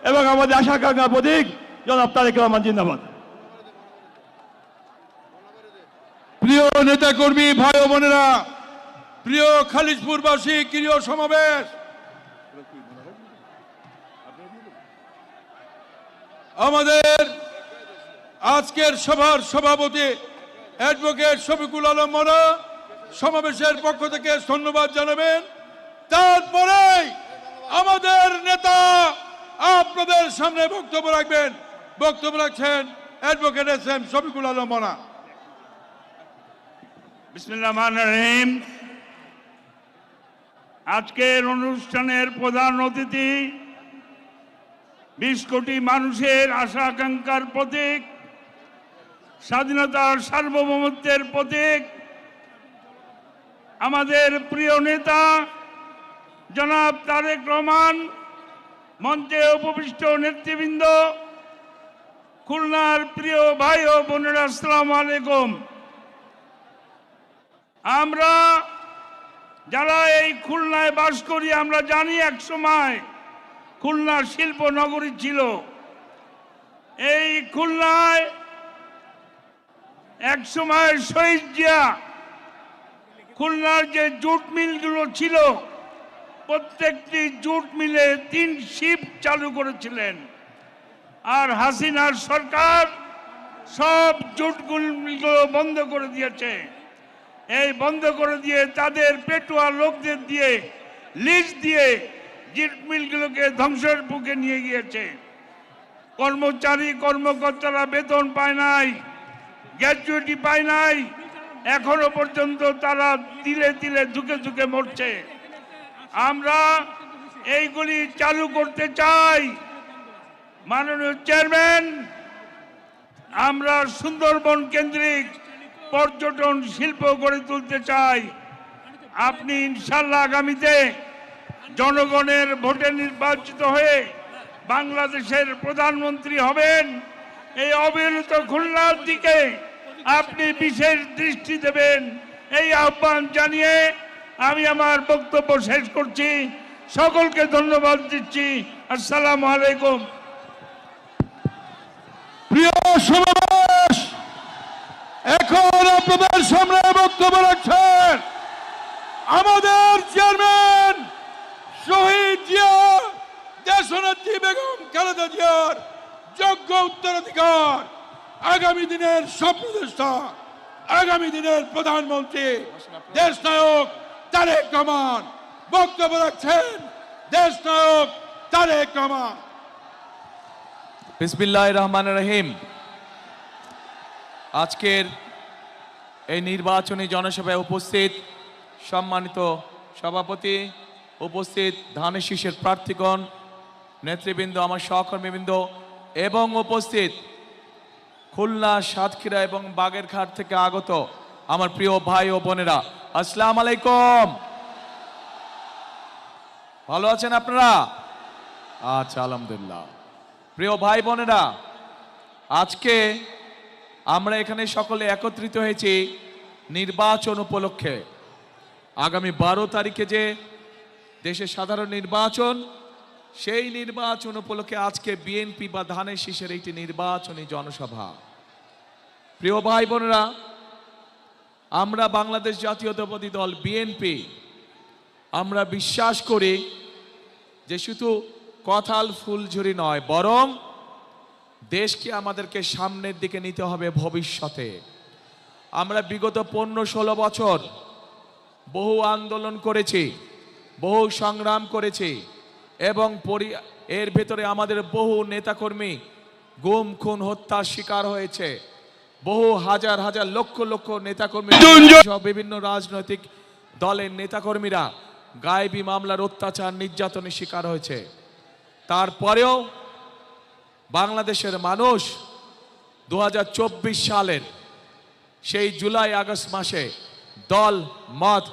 এবং আমাদের আশা আকাঙ্ক্ষার প্রতীক জনাব তারেক রহমান জিন্দাবাদ। প্রিয় নেতা কর্মী ভাই ও বোনেরা, প্রিয় খালিশপুরবাসী, প্রিয় সমাবেশ, আমাদের আজকের সভার সভাপতি অ্যাডভোকেট শফিকুল আলম মোনা সমাবেশের পক্ষ থেকে ধন্যবাদ জানাবেন। তারপরেই আমাদের নেতা আপনাদের সামনে বক্তব্য রাখবেন। বক্তব্য রাখছেন অ্যাডভোকেট এস.এম. শফিকুল আলম মোনা। বিসমিল্লাহির রহমানির রহিম। আজকের অনুষ্ঠানের প্রধান অতিথি 20 কোটি মানুষের আশা আকাঙ্ক্ষার প্রতীক, স্বাধীনতার সার্বভৌমত্বের প্রতীক, আমাদের প্রিয় নেতা জনাব তারেক রহমান, মঞ্চে উপবিষ্ট নেতৃবৃন্দ, খুলনার প্রিয় ভাই ও বোনেরা, আসসালামু আলাইকুম। আমরা যারা এই খুলনায় বাস করি আমরা জানি এক সময় খুলনা শিল্প নগরী ছিল। এই খুলনায় এক সময় শহীদ জিয়া খুলনার যে জুট মিলগুলো ছিল প্রত্যেকটি জুট মিলে 3 শিফট চালু করেছিলেন, আর হাসিনার সরকার সব জুট মিলগুলো বন্ধ করে দিয়েছে। এই বন্ধ করে দিয়ে তাদের পেটুয়া লোকদের দিয়ে লিজ দিয়ে জুট মিলগুলোকে ধ্বংসের বুকে নিয়ে গিয়েছে। কর্মচারী কর্মকর্তারা বেতন পায় নাই, গ্র্যাচুইটি পায় নাই, এখনো পর্যন্ত তারা তিলে তিলে ধুকে ধুকে মরছে। আমরা এইগুলি চালু করতে চাই। মাননীয় চেয়ারম্যান, আমরা সুন্দরবন কেন্দ্রিক পর্যটন শিল্প গড়ে তুলতে চাই। আপনি ইনশাল্লাহ আগামীতে জনগণের ভোটে নির্বাচিত হয়ে বাংলাদেশের প্রধানমন্ত্রী হবেন। এই অবিরত খুলনার দিকে আপনি বিশেষ দৃষ্টি দেবেন, এই আহ্বান জানিয়ে আমি আমার বক্তব্য শেষ করছি। সকলকে ধন্যবাদ দিচ্ছি। আসসালামু আলাইকুম। প্রিয় সমাবেশ, এখন আপনাদের সামনে বক্তব্য রাখছেন আমাদের চেয়ারম্যান শহীদ জিয়া, দেশনেত্রী বেগম খালেদা জিয়ার যোগ্য উত্তরাধিকার, আগামী দিনের স্বপ্নদ্রষ্টা, আগামী দিনের প্রধানমন্ত্রী, দেশনায়ক তারেক রহমান। বক্তব্য রাখছেন দেশনায়ক তারেক রহমান। বিসমিল্লাহির রহমানির রহিম। আজকের এই নির্বাচনী জনসভায় উপস্থিত সম্মানিত সভাপতি, উপস্থিত ধানের শীষের প্রার্থীগণ, নেতৃবৃন্দ, আমার সহকর্মীবৃন্দ এবং উপস্থিত খুলনা, সাতক্ষীরা এবং বাগেরহাট থেকে আগত আমার প্রিয় ভাই ও বোনেরা, আসসালামু আলাইকুম। ভালো আছেন আপনারা? আচ্ছা, আলহামদুলিল্লাহ। প্রিয় ভাই বোনেরা, আজকে আমরা এখানে সকলে একত্রিত হয়েছি নির্বাচন উপলক্ষে। আগামী 12 তারিখে যে দেশের সাধারণ নির্বাচন, সেই নির্বাচন উপলক্ষে আজকে বিএনপি বা ধানের শীষের একটি নির্বাচনী জনসভা। প্রিয় ভাই বোনেরা, আমরা বাংলাদেশ জাতীয়তাবাদী দল বিএনপি আমরা বিশ্বাস করি যে শুধু কথাল ফুলঝুরি নয়, বরং দেশকে আমাদেরকে সামনের দিকে নিতে হবে ভবিষ্যতে। আমরা বিগত 15-16 বছর বহু আন্দোলন করেছি, বহু সংগ্রাম করেছি এবং এর ভেতরে আমাদের বহু নেতাকর্মী গুম খুন হত্যার শিকার হয়েছে। বহু হাজার হাজার লক্ষ লক্ষ নেতাকর্মী সহ বিভিন্ন রাজনৈতিক দলের নেতাকর্মীরা গায়েবী মামলার অত্যাচার নির্যাতনের শিকার হয়েছে। তারপরেও বাংলাদেশের মানুষ 2024 সালের সেই জুলাই আগস্ট মাসে দল মত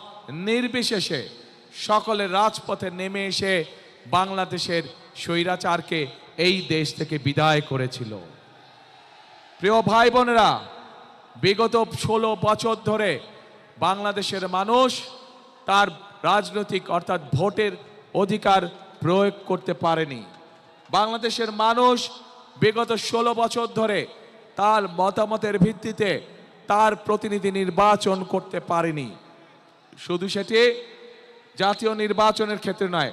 নির্বিশেষে সকলের রাজপথে নেমে এসে বাংলাদেশের স্বৈরাচারকে এই দেশ থেকে বিদায় করেছিল। প্রিয় ভাই বোনেরা, বিগত 16 বছর ধরে বাংলাদেশের মানুষ তার রাজনৈতিক অর্থাৎ ভোটের অধিকার প্রয়োগ করতে পারেনি। বাংলাদেশের মানুষ বিগত 16 বছর ধরে তার মতামতের ভিত্তিতে তার প্রতিনিধি নির্বাচন করতে পারেনি। শুধু সেটি জাতীয় নির্বাচনের ক্ষেত্রে নয়,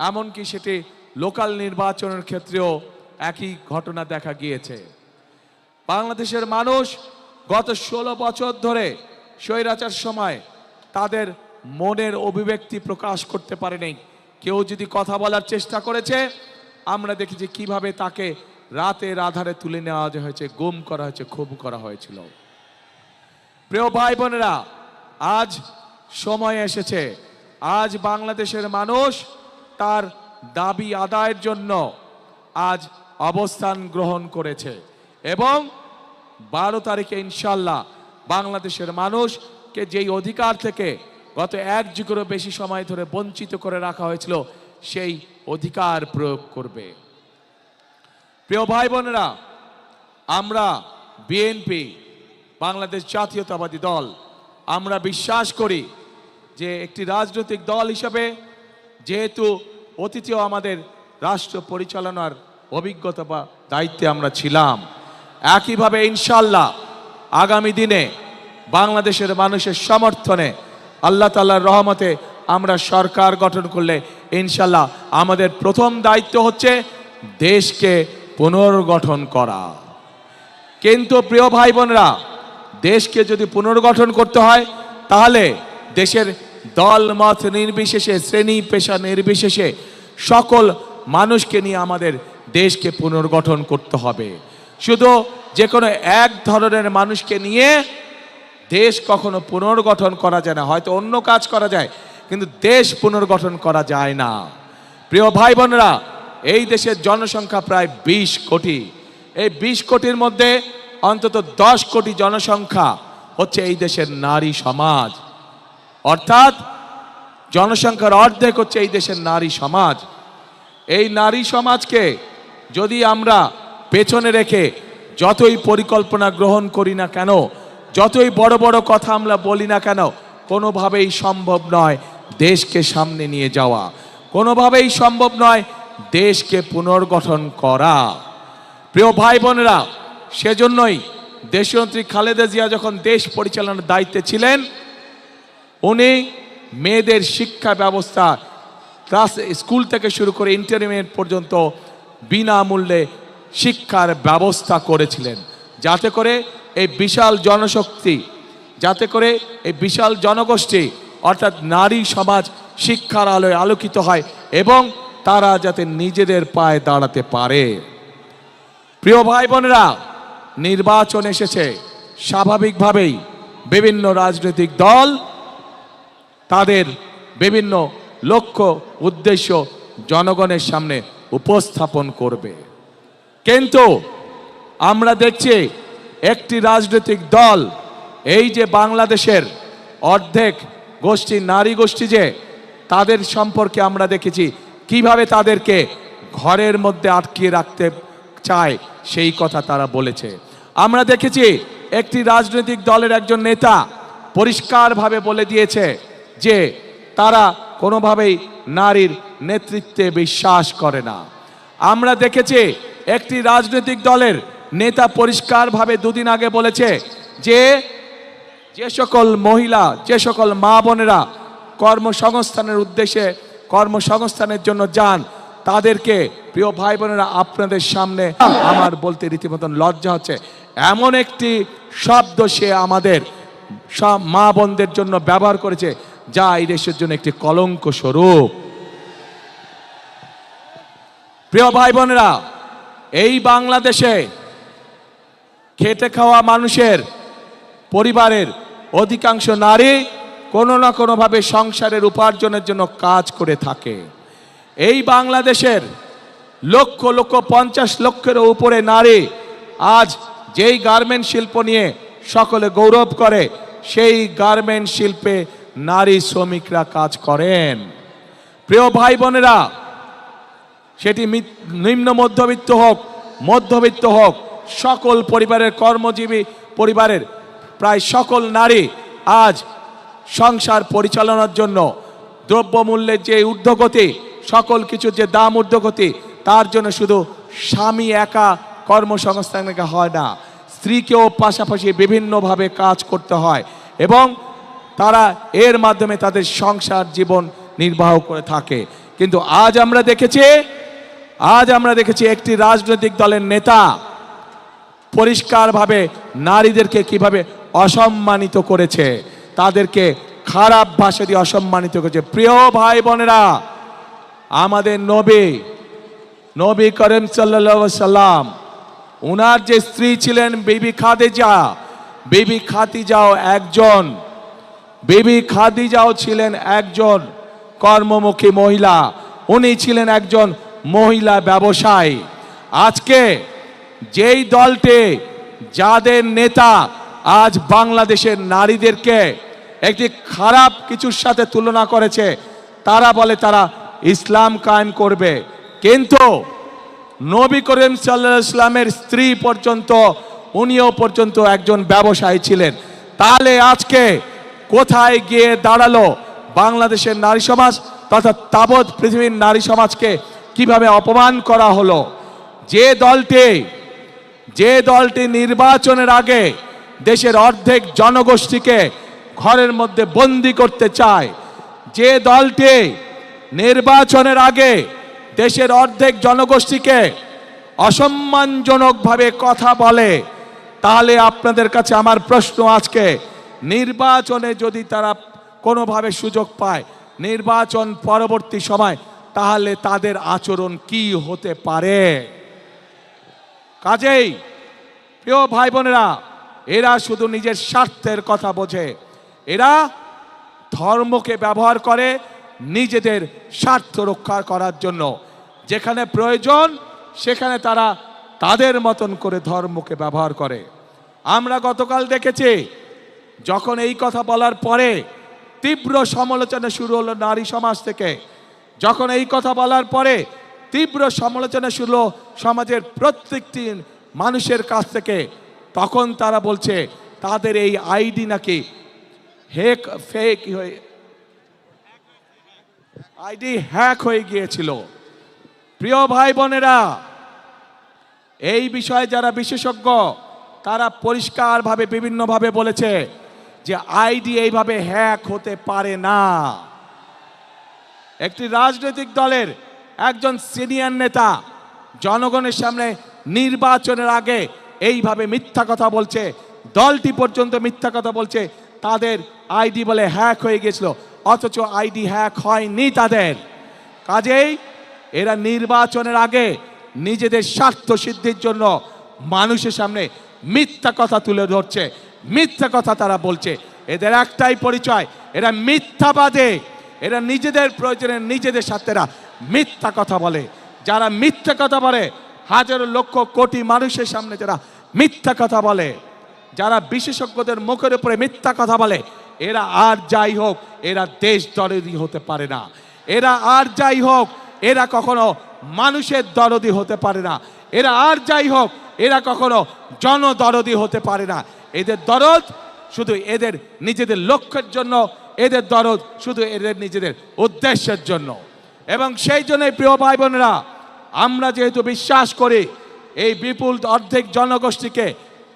এমনকি সেটি লোকাল নির্বাচনের ক্ষেত্রেও একই ঘটনা দেখা গিয়েছে। বাংলাদেশের মানুষ গত 16 বছর ধরে স্বৈরাচার সময় তাদের মনের অভিব্যক্তি প্রকাশ করতে পারেনি। কেউ যদি কথা বলার চেষ্টা করেছে, আমরা দেখেছি কিভাবে তাকে রাতের আধারে তুলে নেওয়া হয়েছে, গুম করা হয়েছে, খুন করা হয়েছিল। প্রিয় ভাই বোনেরা, আজ সময় এসেছে, আজ বাংলাদেশের মানুষ তার দাবি আদায়ের জন্য আজ অবস্থান গ্রহণ করেছে এবং 12 তারিখে ইনশাল্লাহ বাংলাদেশের মানুষকে যেই অধিকার থেকে গত 1 যুগেরও বেশি সময় ধরে বঞ্চিত করে রাখা হয়েছিল, সেই অধিকার প্রয়োগ করবে। প্রিয় ভাই বোনেরা, আমরা বিএনপি বাংলাদেশ জাতীয়তাবাদী দল আমরা বিশ্বাস করি যে একটি রাজনৈতিক দল হিসাবে, যেহেতু অতীতেও আমাদের রাষ্ট্র পরিচালনার অভিজ্ঞতা বা দায়িত্বে আমরা ছিলাম, একইভাবে ইনশাল্লাহ আগামী দিনে বাংলাদেশের মানুষের সমর্থনে আল্লাহ তাআলার রহমতে আমরা সরকার গঠন করলে ইনশাল্লাহ আমাদের প্রথম দায়িত্ব হচ্ছে দেশকে পুনর্গঠন করা। কিন্তু প্রিয় ভাই বোনেরা, দেশকে যদি পুনর্গঠন করতে হয় তাহলে দেশের দল মত নির্বিশেষে, শ্রেণী পেশা নির্বিশেষে সকল মানুষকে নিয়ে আমাদের দেশকে পুনর্গঠন করতে হবে। শুধু যে কোনো এক ধরনের মানুষকে নিয়ে দেশ কখনো পুনর্গঠন করা যায় না। হয়তো অন্য কাজ করা যায়, কিন্তু দেশ পুনর্গঠন করা যায় না। প্রিয় ভাই বোনেরা, এই দেশের জনসংখ্যা প্রায় 20 কোটি। এই 20 কোটির মধ্যে অন্তত 10 কোটি জনসংখ্যা হচ্ছে এই দেশের নারী সমাজ, অর্থাৎ জনসংখ্যার অর্ধেক হচ্ছে এই দেশের নারী সমাজ। এই নারী সমাজকে যদি আমরা পেছনে রেখে যতই পরিকল্পনা গ্রহণ করি না কেন, যতই বড় বড় কথা আমরা বলি না কেন, কোনোভাবেই সম্ভব নয় দেশকে সামনে নিয়ে যাওয়া, কোনোভাবেই সম্ভব নয় দেশকে পুনর্গঠন করা। প্রিয় ভাই বোনেরা, সেজন্যই দেশনেত্রী খালেদা জিয়া যখন দেশ পরিচালনার দায়িত্বে ছিলেন, উনি মেয়েদের শিক্ষা ব্যবস্থা ক্লাস স্কুল থেকে শুরু করে ইন্টারমিডিয়েট পর্যন্ত বিনামূল্যে শিক্ষার ব্যবস্থা করেছিলেন, যাতে করে এই বিশাল জনশক্তি, যাতে করে এই বিশাল জনগোষ্ঠী অর্থাৎ নারী সমাজ শিক্ষার আলোয় আলোকিত হয় এবং তারা যাতে নিজেদের পায়ে দাঁড়াতে পারে। প্রিয় ভাই বোনেরা, নির্বাচন এসেছে, স্বাভাবিকভাবেই বিভিন্ন রাজনৈতিক দল তাদের বিভিন্ন লক্ষ্য উদ্দেশ্য জনগণের সামনে উপস্থাপন করবে। কিন্তু আমরা দেখছি একটি রাজনৈতিক দল, এই যে বাংলাদেশের অর্ধেক গোষ্ঠী নারী গোষ্ঠী, যে তাদের সম্পর্কে আমরা দেখেছি কিভাবে তাদেরকে ঘরের মধ্যে আটকিয়ে রাখতে চায়, সেই কথা তারা বলেছে। আমরা দেখেছি একটি রাজনৈতিক দলের একজন নেতা পরিষ্কারভাবে বলে দিয়েছে যে তারা কোনোভাবেই নারীর নেতৃত্বে বিশ্বাস করে না। আমরা দেখেছি একটি রাজনৈতিক দলের নেতা পরিষ্কারভাবে দুদিন আগে বলেছে যে যে সকল মহিলা, যে সকল মা বোনেরা কর্মসংস্থানের উদ্দেশ্যে কর্মসংস্থানের জন্য যান, তাদেরকে প্রিয় ভাই বোনেরা আপনাদের সামনে আমার বলতে রীতিমতন লজ্জা হচ্ছে, এমন একটি শব্দ সে আমাদের সব মা বোনদের জন্য ব্যবহার করেছে যা এই দেশের জন্য একটি কলঙ্ক স্বরূপ। প্রিয় ভাই বোনেরা, এই বাংলাদেশে খেটে খাওয়া মানুষের পরিবারের অধিকাংশ নারী কোনো না কোনোভাবে সংসারের উপার্জনের জন্য কাজ করে থাকে। এই বাংলাদেশের লক্ষ লক্ষ 50 লক্ষের উপরে নারী আজ যেই গার্মেন্ট শিল্প নিয়ে সকলে গৌরব করে, সেই গার্মেন্ট শিল্পে নারী শ্রমিকরা কাজ করেন। প্রিয় ভাই বোনেরা, সেটি নিম্ন মধ্যবিত্ত হোক, মধ্যবিত্ত হোক, সকল পরিবারের কর্মজীবী পরিবারের প্রায় সকল নারী আজ সংসার পরিচালনার জন্য দ্রব্যমূল্যের যে ঊর্ধ্বগতি, সকল কিছু যে দাম ঊর্ধ্বগতি, তার জন্য শুধু স্বামী একা কর্মসংস্থান হয় না, স্ত্রীকেও পাশাপাশি বিভিন্নভাবে কাজ করতে হয় এবং তারা এর মাধ্যমে তাদের সংসার জীবন নির্বাহ করে থাকে। কিন্তু আজ আমরা দেখেছি একটি রাজনৈতিক দলের নেতা পরিষ্কারভাবে নারীদেরকে কিভাবে অসম্মানিত করেছে, তাদেরকে খারাপ ভাষা দিয়ে অসম্মানিত করেছে। প্রিয় ভাই বোনেরা, আমাদের নবী করিম সাল্লাল্লাহু আলাইহি সাল্লাম, উনার যে স্ত্রী ছিলেন বিবি খাদিজাও ছিলেন একজন কর্মমুখী মহিলা, উনি ছিলেন একজন মহিলা ব্যবসায়ী। আজকে যেই দলটি, যাদের নেতা আজ বাংলাদেশের নারীদেরকে একটি খারাপ কিছুর সাথে তুলনা করেছে, তারা বলে তারা ইসলাম কায়েম করবে, কিন্তু নবী করিম সাল্লাল্লাহু আলাইহি সাল্লামের স্ত্রী পর্যন্ত, উনিও পর্যন্ত একজন ব্যবসায়ী ছিলেন। তাহলে আজকে কোথায় গিয়ে দাঁড়ালো বাংলাদেশের নারী সমাজ তথা তাবৎ পৃথিবীর নারী সমাজকে কিভাবে অপমান করা হলো? যে দলটি নির্বাচনের আগে দেশের অর্ধেক জনগোষ্ঠীকে ঘরের মধ্যে বন্দি করতে চায়, যে দলটি নির্বাচনের আগে দেশের অর্ধেক জনগোষ্ঠীকে অসম্মানজনকভাবে কথা বলে, তাহলে আপনাদের কাছে আমার প্রশ্ন, আজকে নির্বাচনে যদি তারা কোনোভাবে সুযোগ পায় নির্বাচন পরবর্তী সময়, তাহলে তাদের আচরণ কি হতে পারে? কাজেই প্রিয় ভাই বোনেরা, এরা শুধু নিজের স্বার্থের কথা বোঝে, এরা ধর্মকে ব্যবহার করে নিজেদের স্বার্থ রক্ষা করার জন্য। যেখানে প্রয়োজন সেখানে তারা তাদের মতন করে ধর্মকে ব্যবহার করে। আমরা গতকাল দেখেছি, যখন এই কথা বলার পরে তীব্র সমালোচনা শুরু হলো নারী সমাজ থেকে, যখন এই কথা বলার পরে তীব্র সমালোচনা শুরু হলো সমাজের প্রত্যেকটি মানুষের কাছ থেকে, তখন তারা বলছে তাদের এই আইডি নাকি হ্যাক হয়ে গিয়েছিল। প্রিয় ভাই বোনেরা, এই বিষয়ে যারা বিশেষজ্ঞ তারা পরিষ্কারভাবে বিভিন্নভাবে বলেছে যে আইডি এইভাবে হ্যাক হতে পারে না। একটি রাজনৈতিক দলের একজন সিনিয়র নেতা জনগণের সামনে নির্বাচনের আগে এইভাবে মিথ্যা কথা বলছে, দলটি পর্যন্ত মিথ্যা কথা বলছে তাদের আইডি বলে হ্যাক হয়ে গেছিল, অথচ আইডি হ্যাক হয়নি তাদের। কাজেই এরা নির্বাচনের আগে নিজেদের স্বার্থ সিদ্ধির জন্য মানুষের সামনে মিথ্যা কথা তুলে ধরছে, মিথ্যা কথা তারা বলছে। এদের একটাই পরিচয়, এরা মিথ্যাবাদী, এরা নিজেদের প্রয়োজনে নিজেদের স্বার্থেরা মিথ্যা কথা বলে। যারা মিথ্যা কথা বলে, হাজারো লক্ষ কোটি মানুষের সামনে যারা মিথ্যা কথা বলে, যারা বিশেষজ্ঞদের মুখের উপরে মিথ্যা কথা বলে, এরা আর যাই হোক এরা দেশ দরদি হতে পারে না, এরা আর যাই হোক এরা কখনো মানুষের দরদি হতে পারে না, এরা আর যাই হোক এরা কখনো জনদরদি হতে পারে না। এদের দরদ শুধু এদের নিজেদের লক্ষ্যের জন্য, এদের দরদ শুধু এদের নিজেদের উদ্দেশ্যের জন্য। এবং সেই জন্যই প্রিয় ভাই বোনেরা, আমরা যেহেতু বিশ্বাস করি এই বিপুল অর্ধেক জনগোষ্ঠীকে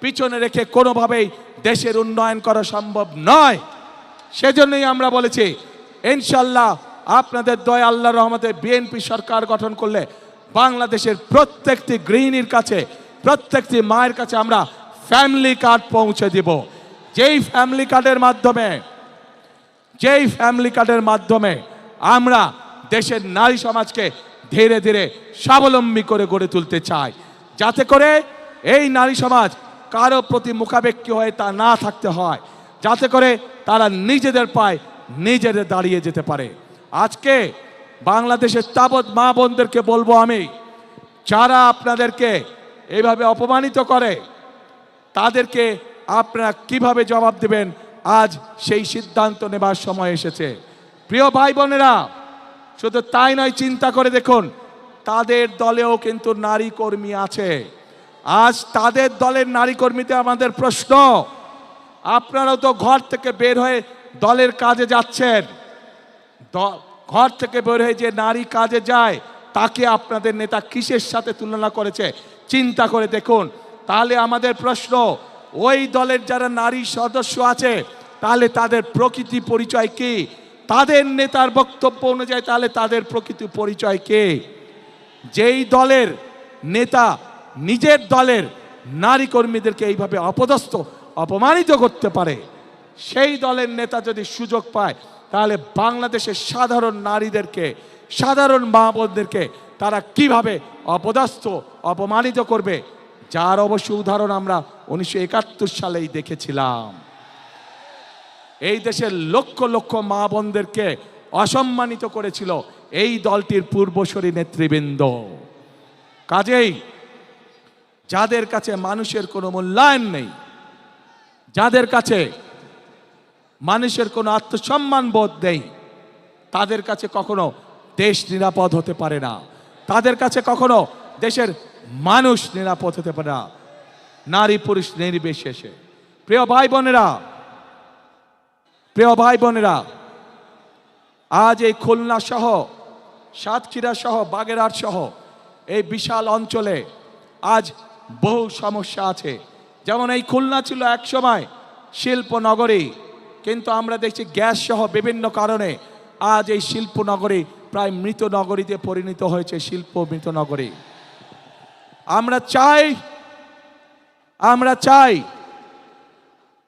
পিছনে রেখে কোনোভাবেই দেশের উন্নয়ন করা সম্ভব নয়, সেজন্যই আমরা বলেছি ইনশাল্লাহ আপনাদের দয়া আল্লাহর রহমতে বিএনপি সরকার গঠন করলে বাংলাদেশের প্রত্যেকটি গৃহিণীর কাছে, প্রত্যেকটি মায়ের কাছে আমরা ফ্যামিলি কার্ড পৌঁছে দিব। যেই ফ্যামিলি কার্ডের মাধ্যমে আমরা দেশের নারী সমাজকে ধীরে ধীরে স্বাবলম্বী করে গড়ে তুলতে চাই, যাতে করে এই নারী সমাজ কারো প্রতি মুখাপেক্ষী হয়ে তা না থাকতে হয়, যাতে করে তারা নিজেদের পায়ে নিজেদের দাঁড়িয়ে যেতে পারে। আজকে বাংলাদেশের তাবৎ মা বোনদেরকে বলবো আমি, যারা আপনাদেরকে এইভাবে অপমানিত করে তাদেরকে আপনারা কিভাবে জবাব দেবেন, আজ সেই সিদ্ধান্ত নেবার সময় এসেছে। প্রিয় ভাই বোনেরা, শুধু তাই নয়, চিন্তা করে দেখুন তাদের দলেও কিন্তু নারী কর্মী আছে। আজ তাদের দলের নারী কর্মীতে আমাদের প্রশ্ন, আপনারাও তো ঘর থেকে বের হয়ে দলের কাজে যাচ্ছেন, ঘর থেকে বের হয়ে যে নারী কাজে যায় তাকে আপনাদের নেতা কিসের সাথে তুলনা করেছে চিন্তা করে দেখুন। তাহলে আমাদের প্রশ্ন, ওই দলের যারা নারী সদস্য আছে তাহলে তাদের প্রকৃতি পরিচয় কি? তাদের নেতার বক্তব্য অনুযায়ী তাহলে তাদের প্রকৃতি পরিচয় কে? যেই দলের নেতা নিজের দলের নারী কর্মীদেরকে এইভাবে অপমানিত করতে পারে, সেই দলের নেতা যদি সুযোগ পায় তাহলে বাংলাদেশের সাধারণ নারীদেরকে, সাধারণ মা বোনদেরকে তারা কিভাবে অপমানিত করবে, যার অবশ্য উদাহরণ আমরা 1971 সালেই দেখেছিলাম। এই দেশের লক্ষ লক্ষ মা বোনদেরকে অসম্মানিত করেছিল এই দলটির পূর্বসূরি নেতৃবৃন্দ। কাজেই যাদের কাছে মানুষের কোনো মূল্যায়ন নেই, যাদের কাছে মানুষের কোনো আত্মসম্মান বোধ নেই, তাদের কাছে কখনো দেশ নিরাপদ হতে পারে না, তাদের কাছে কখনো দেশের মানুষ নিরাপদ হতে পারে না, নারী পুরুষ নির্বিশেষে। প্রিয় ভাই বোনেরা, আজ এই খুলনা সহ, সাতক্ষীরা সহ, বাগেরহাট সহ এই বিশাল অঞ্চলে আজ বহু সমস্যা আছে। যেমন এই খুলনা ছিল একসময় শিল্প নগরী, কিন্তু আমরা দেখছি গ্যাস সহ বিভিন্ন কারণে আজ এই শিল্প নগরী প্রায় মৃত নগরীতে পরিণত হয়েছে, শিল্প মৃত নগরী। আমরা চাই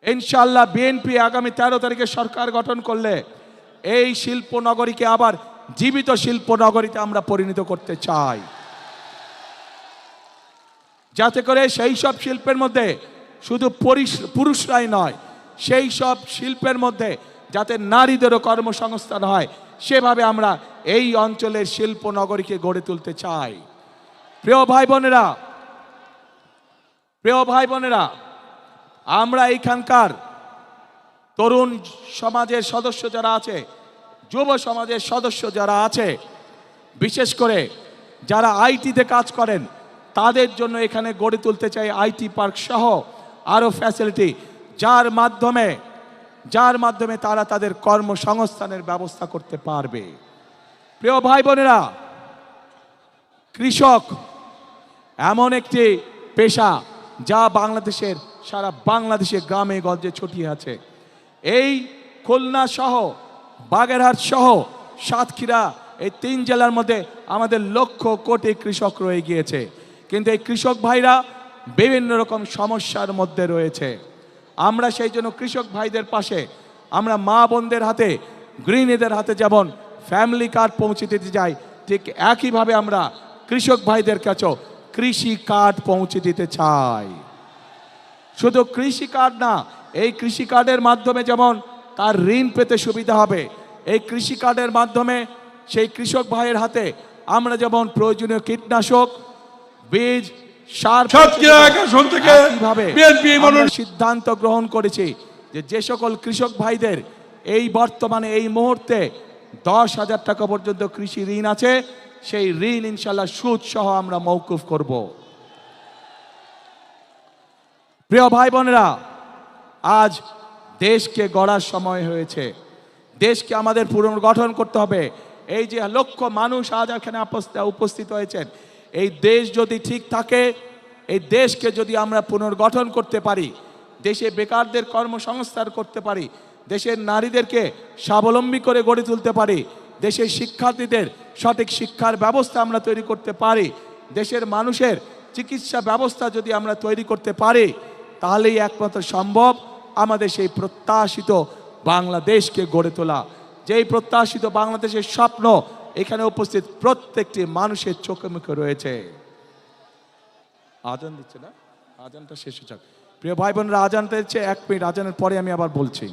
ইনশাআল্লাহ বিএনপি আগামী 13 তারিখে সরকার গঠন করলে এই শিল্প নগরীকে আবার জীবিত শিল্প নগরীতে আমরা পরিণত করতে চাই, যাতে করে সেই সব শিল্পের মধ্যে শুধু পুরুষরাই নয়, সেই সব শিল্পের মধ্যে যাতে নারীদেরও কর্মসংস্থান হয়, সেভাবে আমরা এই অঞ্চলের শিল্প নগরীকে গড়ে তুলতে চাই। প্রিয় ভাই বোনেরা, আমরা এইখানকার তরুণ সমাজের সদস্য যারা আছে, যুব সমাজের সদস্য যারা আছে, বিশেষ করে যারা আইটিতে কাজ করেন, তাদের জন্য এখানে গড়ে তুলতে চাই আইটি পার্ক সহ আরও ফ্যাসিলিটি, যার মাধ্যমে তারা তাদের কর্মসংস্থানের ব্যবস্থা করতে পারবে। প্রিয় ভাই বোনেরা, কৃষক এমন একটি পেশা যা সারা বাংলাদেশের গ্রামে গঞ্জে ছড়িয়ে আছে। এই খুলনা সহ, বাগেরহাট সহ, সাতক্ষীরা, এই 3 জেলার মধ্যে আমাদের লক্ষ কোটি কৃষক রয়ে গিয়েছে, কিন্তু এই কৃষক ভাইরা বিভিন্ন রকম সমস্যার মধ্যে রয়েছে। আমরা সেই জন্য কৃষক ভাইদের পাশে, আমরা মা বোনদের হাতে, গৃহিণীদের হাতে যেমন ফ্যামিলি কার্ড পৌঁছে দিতে যাই, ঠিক একইভাবে আমরা কৃষক ভাইদের কাছেও কৃষি কার্ড পৌঁছে দিতে চাই। শুধু কৃষি কার্ড না, এই কৃষি কার্ডের মাধ্যমে যেমন তার ঋণ পেতে সুবিধা হবে, এই কৃষি কার্ডের মাধ্যমে সেই কৃষক ভাইয়ের হাতে আমরা যেমন প্রয়োজনীয় কীটনাশক, বীজ, সার সিদ্ধান্ত গ্রহণ করেছি যে সকল কৃষক ভাইদের এই বর্তমানে এই মুহূর্তে 10,000 টাকা পর্যন্ত কৃষি ঋণ আছে, সেই ঋণ ইনশাল্লাহ সুদ সহ আমরা মওকুফ করব। প্রিয় ভাই বোনেরা, আজ দেশকে গড়ার সময় হয়েছে। দেশকে আমাদের পুনর্গঠন করতে হবে। এই যে লক্ষ মানুষ আজ এখানে উপস্থিত হয়েছেন, এই দেশ যদি ঠিক থাকে, এই দেশকে যদি আমরা পুনর্গঠন করতে পারি, দেশে বেকারদের কর্মসংস্থান করতে পারি, দেশের নারীদেরকে স্বাবলম্বী করে গড়ে তুলতে পারি, দেশের শিক্ষার্থীদের সঠিক শিক্ষার ব্যবস্থা আমরা তৈরি করতে পারি, দেশের মানুষের চিকিৎসা ব্যবস্থা যদি আমরা তৈরি করতে পারি, তাহলেই একমাত্র সম্ভব আমাদের সেই প্রত্যাশিত বাংলাদেশকে গড়ে তোলা। যেই প্রত্যাশিত বাংলাদেশের স্বপ্ন এখানে উপস্থিত প্রত্যেকটি মানুষের চোখে মুখে রয়েছে। আজান দিচ্ছে না, আজানটা শেষ হচ্ছে। প্রিয় ভাই বোনরা, আজানটা দিচ্ছে, 1 মিনিট, আজানের পরে আমি আবার বলছি।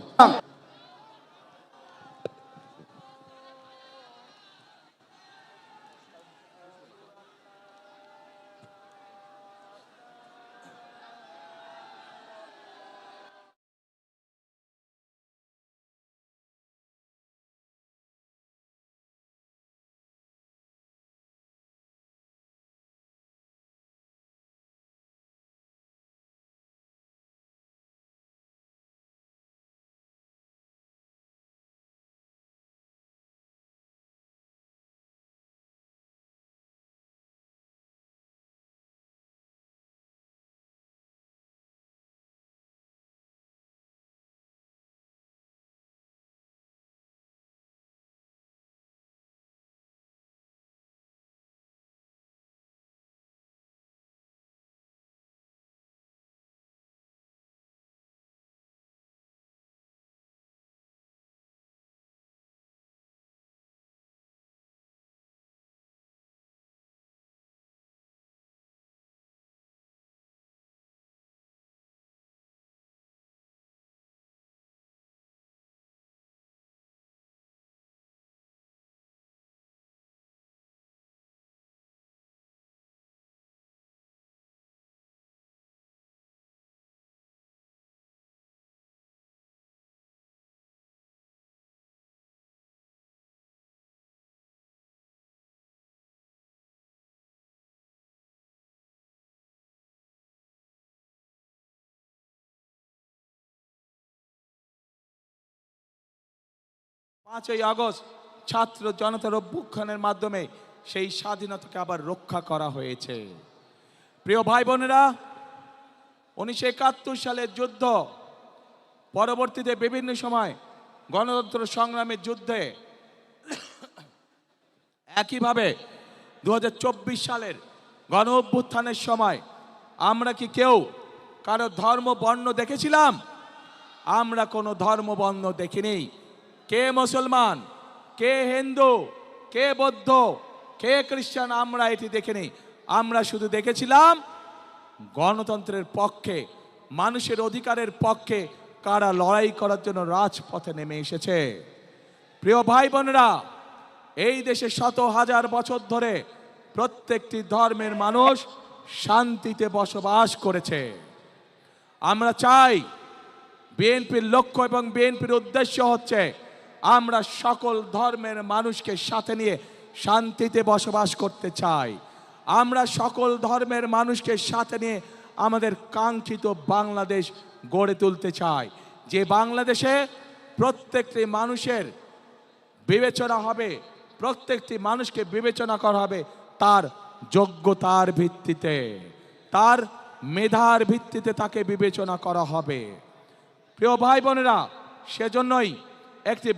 5ই আগস্ট ছাত্র জনতার অভ্যুত্থানের মাধ্যমে সেই স্বাধীনতাকে আবার রক্ষা করা হয়েছে। প্রিয় ভাই বোনেরা, 1971 সালের যুদ্ধ, পরবর্তীতে বিভিন্ন সময় গণতন্ত্র সংগ্রামের যুদ্ধে, একইভাবে 2024 সালের গণ অভ্যুত্থানের সময় আমরা কি কেউ কারো ধর্ম বর্ণ দেখেছিলাম? আমরা কোনো ধর্ম বর্ণ দেখিনি। কে মুসলমান, কে হিন্দু, কে বৌদ্ধ, কে খ্রিস্টান, আমরা এটি দেখিনি। আমরা শুধু দেখেছিলাম গণতন্ত্রের পক্ষে, মানুষের অধিকারের পক্ষে কারা লড়াই করার জন্য রাজপথে নেমে এসেছে। প্রিয় ভাই বোনেরা, এই দেশে শত হাজার বছর ধরে প্রত্যেকটি ধর্মের মানুষ শান্তিতে বসবাস করেছে। আমরা চাই, বিএনপির লক্ষ্য এবং বিএনপির উদ্দেশ্য হচ্ছে আমরা সকল ধর্মের মানুষকে সাথে নিয়ে শান্তিতে বসবাস করতে চাই। আমরা সকল ধর্মের মানুষকে সাথে নিয়ে আমাদের কাঙ্ক্ষিত বাংলাদেশ গড়ে তুলতে চাই, যে বাংলাদেশে প্রত্যেকটি মানুষের বিবেচনা হবে, প্রত্যেকটি মানুষকে বিবেচনা করা হবে তার যোগ্যতার ভিত্তিতে, তার মেধার ভিত্তিতে তাকে বিবেচনা করা হবে। প্রিয় ভাই বোনেরা, সেজন্যই একটি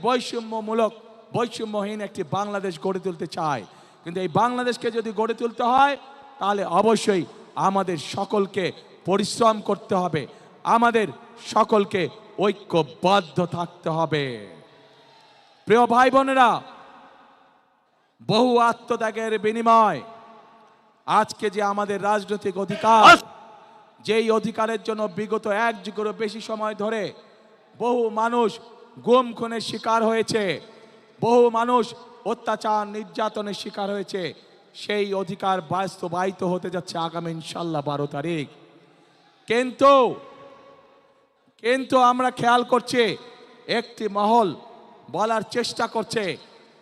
বৈষম্যহীন একটি বাংলাদেশ গড়ে তুলতে চায়। কিন্তু এই বাংলাদেশকে যদি গড়ে তুলতে হয়, তাহলে অবশ্যই আমাদের সকলকে পরিশ্রম করতে হবে, আমাদের সকলকে ঐক্যবদ্ধ থাকতে হবে। প্রিয় ভাই বোনেরা, বহু আত্মত্যাগের বিনিময় আজকে যে আমাদের রাজনৈতিক অধিকার, যেই অধিকারের জন্য বিগত 1 যুগেরও বেশি সময় ধরে বহু মানুষ গুম খুনের শিকার হয়েছে, বহু মানুষ অত্যাচার নির্যাতনের শিকার হয়েছে, সেই অধিকার বাস্তবায়িত হতে যাচ্ছে আগামী ইনশাল্লাহ 12 তারিখ। কিন্তু আমরা খেয়াল করছি, একটি মহল বলার চেষ্টা করছে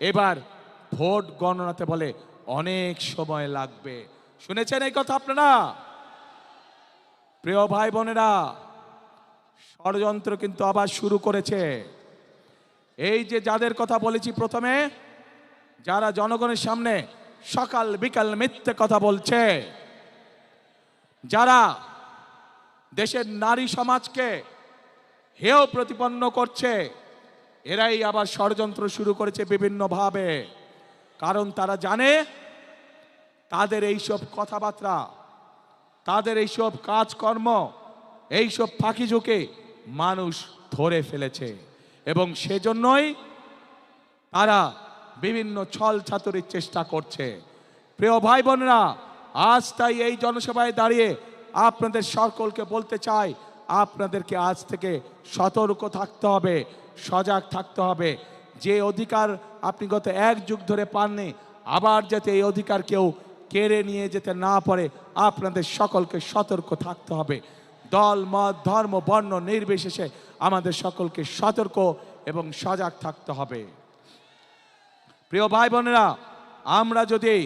এবার ভোট গণনাতে বলে অনেক সময় লাগবে। শুনেছেন এই কথা আপনারা? প্রিয় ভাই বোনেরা, ষড়যন্ত্র কিন্তু আবার শুরু করেছে। এই যে যাদের কথা বলেছি প্রথমে, যারা জনগণের সামনে সকাল বিকাল মিথ্যে কথা বলছে, যারা দেশের নারী সমাজকে হেয় প্রতিপন্ন করছে, এরাই আবার ষড়যন্ত্র শুরু করেছে বিভিন্নভাবে। কারণ তারা জানে তাদের এইসব কথাবার্তা, তাদের এইসব কাজকর্ম, এইসব ফাঁকি ঝুঁকে মানুষ ধরে ফেলেছে, এবং সেজন্যই তারা বিভিন্ন ছল ছাতুরির চেষ্টা করছে। প্রিয় ভাই বোনেরা, আজ তাই এই জনসভায় দাঁড়িয়ে আপনাদের সকলকে বলতে চাই, আপনাদেরকে আজ থেকে সতর্ক থাকতে হবে, সজাগ থাকতে হবে। যে অধিকার আপনি গত 1 যুগ ধরে পাননি, আবার যাতে এই অধিকার কেউ কেড়ে নিয়ে যেতে না পারে, আপনাদের সকলকে সতর্ক থাকতে হবে। দল মত ধর্ম বর্ণ নির্বিশেষে আমাদের সকলকে সতর্ক এবং সজাগ থাকতে হবে। প্রিয় ভাই বোনেরা, আমরা যদি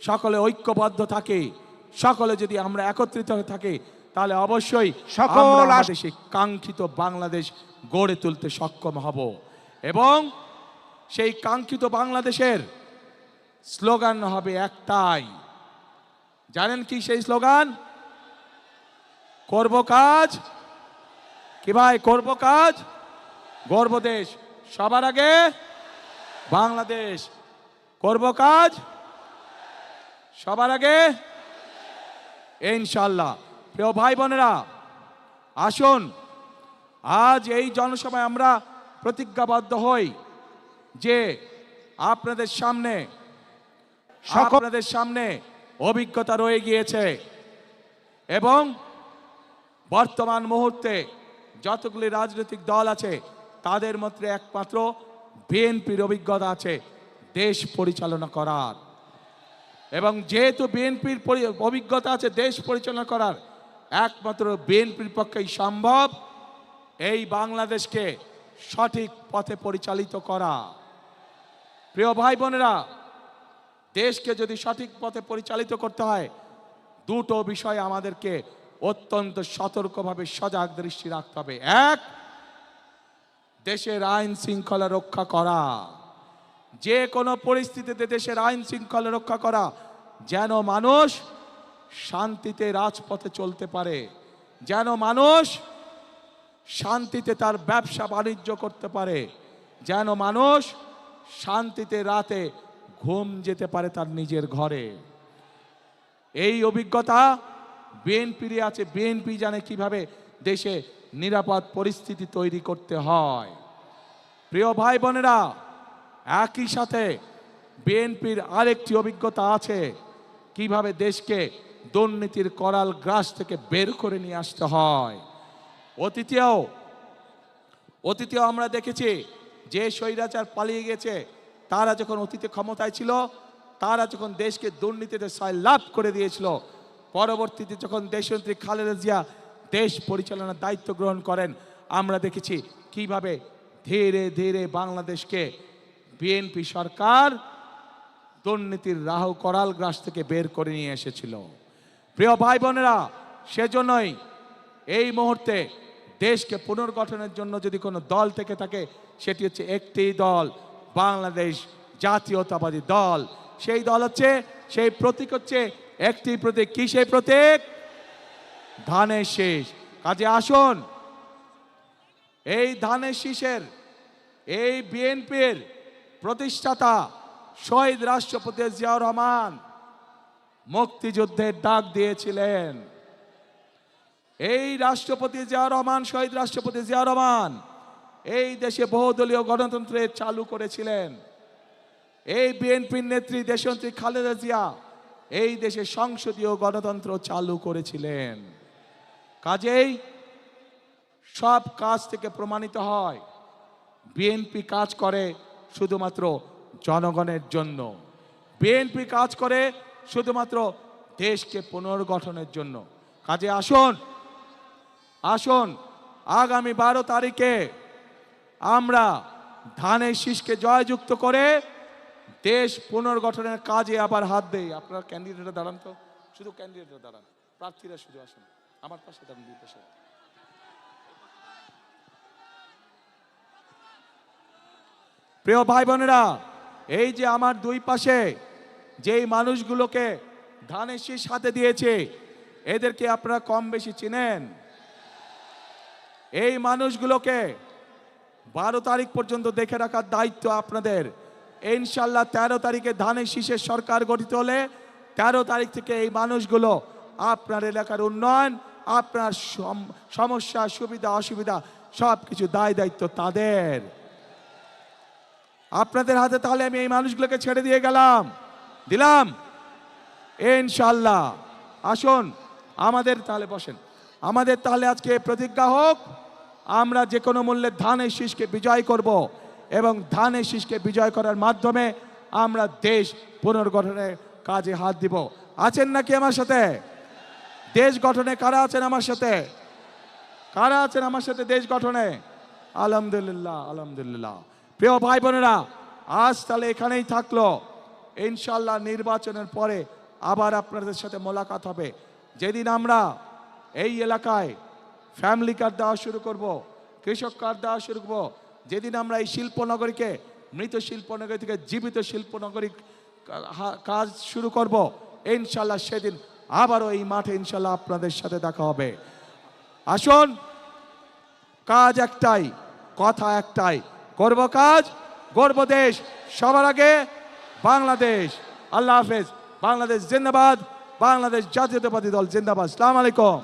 সকলে ঐক্যবদ্ধ থাকি, সকলে যদি আমরা একত্রিত হয়ে থাকি, তাহলে অবশ্যই আমরা আমাদের সেই কাঙ্ক্ষিত বাংলাদেশ গড়ে তুলতে সক্ষম হব। এবং সেই কাঙ্ক্ষিত বাংলাদেশের স্লোগান হবে একটাই। জানেন কি সেই স্লোগান? করব কাজ, কি ভাই? করব কাজ, গর্ব দেশ, সবার আগে বাংলাদেশ। করব কাজ, সবার আগে ইনশাআল্লাহ। প্রিয় ভাই বোনেরা, আসুন আজ এই জনসভায় আমরা প্রতিজ্ঞাবদ্ধ হই যে আপনাদের সামনে অভিজ্ঞতা রয়ে গিয়েছে, এবং বর্তমান মুহূর্তে যতগুলি রাজনৈতিক দল আছে তাদের মধ্যে একমাত্র বিএনপির অভিজ্ঞতা আছে দেশ পরিচালনা করার। এবং যেহেতু বিএনপির অভিজ্ঞতা আছে দেশ পরিচালনা করার, একমাত্র বিএনপির পক্ষেই সম্ভব এই বাংলাদেশকে সঠিক পথে পরিচালিত করা। প্রিয় ভাই বোনেরা, দেশকে যদি সঠিক পথে পরিচালিত করতে হয়, দুটো বিষয় আমাদেরকে অত্যন্ত সতর্কভাবে সজাগ দৃষ্টি রাখতে হবে। এক, দেশের আইন শৃঙ্খলা রক্ষা করা, যে কোনো পরিস্থিতিতে দেশের আইন শৃঙ্খলা রক্ষা করা, যেন মানুষ শান্তিতে রাজপথে চলতে পারে, যেন মানুষ শান্তিতে তার ব্যবসা বাণিজ্য করতে পারে, যেন মানুষ শান্তিতে রাতে ঘুম যেতে পারে তার নিজের ঘরে। এই অভিজ্ঞতা বিএনপির আছে। বিএনপি জানে কিভাবে দেশে নিরাপদ পরিস্থিতি তৈরি করতে হয়। প্রিয় ভাই বোনেরা, একই সাথে বিএনপির আরেকটি অভিজ্ঞতা আছে কিভাবে দেশকে দুর্নীতির করাল গ্রাস থেকে বের করে নিয়ে আসতে হয়। অতীতেও আমরা দেখেছি যে স্বৈরাচার পালিয়ে গেছে, তারা যখন অতীতে ক্ষমতায় ছিল, তারা যখন দেশকে দুর্নীতিতে সয়লাভ করে দিয়েছিল, পরবর্তীতে যখন দেশনেত্রী খালেদা জিয়া দেশ পরিচালনার দায়িত্ব গ্রহণ করেন, আমরা দেখেছি কিভাবে ধীরে ধীরে বাংলাদেশকে বিএনপি সরকার দুর্নীতির রাহু করাল গ্রাস থেকে বের করে নিয়ে এসেছিল। প্রিয় ভাই বোনেরা, সেজন্যই এই মুহূর্তে দেশকে পুনর্গঠনের জন্য যদি কোনো দল থেকে থাকে, সেটি হচ্ছে একটি দল, বাংলাদেশ জাতীয়তাবাদী দল। সেই দল হচ্ছে, সেই প্রতীক হচ্ছে একটি প্রতীক। কি সেই প্রতীক? ধানের শীষ। কাজে আসুন এই ধানের শীষের, এই বিএনপির প্রতিষ্ঠাতা শহীদ রাষ্ট্রপতি জিয়াউর রহমান মুক্তিযুদ্ধের ডাক দিয়েছিলেন। এই রাষ্ট্রপতি জিয়াউর রহমান, শহীদ রাষ্ট্রপতি জিয়াউর রহমান এই দেশে বহুদলীয় গণতন্ত্রের চালু করেছিলেন। এই বিএনপির নেত্রী দেশনেত্রী খালেদা জিয়া এই দেশে সংসদীয় গণতন্ত্র চালু করেছিলেন। কাজেই সব কাজ থেকে প্রমাণিত হয় বিএনপি কাজ করে শুধুমাত্র জনগণের জন্য, বিএনপি কাজ করে শুধুমাত্র দেশকে পুনর্গঠনের জন্য। কাজে আসুন আগামী 12 তারিখে আমরা ধানের শীষকে জয়যুক্ত করে দেশ পুনর্গঠনের কাজে আবার হাত দেই। আপনারা ক্যান্ডিডেটরা দাঁড়ান তো, শুধু ক্যান্ডিডেটরা দাঁড়ান, প্রার্থীরা শুধু আসুন আমার পাশে দাঁড়ান, দুই পাশে। প্রিয় ভাই বোনেরা, এই যে আমার দুই পাশে যেই মানুষগুলোকে ধানের শীষ হাতে দিয়েছে, এদেরকে আপনারা কম বেশি চিনেন। এই মানুষগুলোকে 12 তারিখ পর্যন্ত দেখে রাখার দায়িত্ব আপনাদের। ইনশাল্লাহ 13 তারিখে ধানের শীষের সরকার গঠিত হলে 13 তারিখ থেকে এই মানুষগুলো আপনার এলাকার উন্নয়ন, আপনার সমস্যা, সুবিধা অসুবিধা সব কিছু দায় দায়িত্ব তাদের। আপনাদের হাতে তাহলে আমি এই মানুষগুলোকে ছেড়ে দিয়ে দিলাম ইনশাল্লাহ। আসুন আমাদের তাহলে বসেন, আমাদের তাহলে আজকে প্রতিজ্ঞা হোক, আমরা যে কোনো মূল্যে ধানের শীষকে বিজয় করব এবং ধানের শীষকে বিজয় করার মাধ্যমে আমরা দেশ পুনর্গঠনের কাজে হাত দিব। আছেন নাকি আমার সাথে? দেশ গঠনে কারা আছেন আমার সাথে? কারা আছেন আমার সাথে দেশ গঠনে? আলহামদুলিল্লাহ, আলহামদুলিল্লাহ। প্রিয় ভাই বোনেরা, আজ তাহলে এখানেই থাকলো। ইনশাল্লাহ নির্বাচনের পরে আবার আপনাদের সাথে মোলাকাত হবে। যেদিন আমরা এই এলাকায় ফ্যামিলি কার্ড দেওয়া শুরু করব, কৃষক কার্ড দেওয়া শুরু করব, যেদিন আমরা এই শিল্পনগরীকে মৃত শিল্পনগরী থেকে জীবিত শিল্পনগরী কাজ শুরু করব, ইনশাল্লাহ সেদিন আবারও এই মাঠে ইনশাল্লাহ আপনাদের সাথে দেখা হবে। আসুন, কাজ একটাই, কথা একটাই, করব কাজ, গর্ব দেশ, সবার আগে বাংলাদেশ। আল্লাহ হাফেজ। বাংলাদেশ জিন্দাবাদ, বাংলাদেশ জাতীয়তাবাদী দল জিন্দাবাদ। আসসালামু আলাইকুম।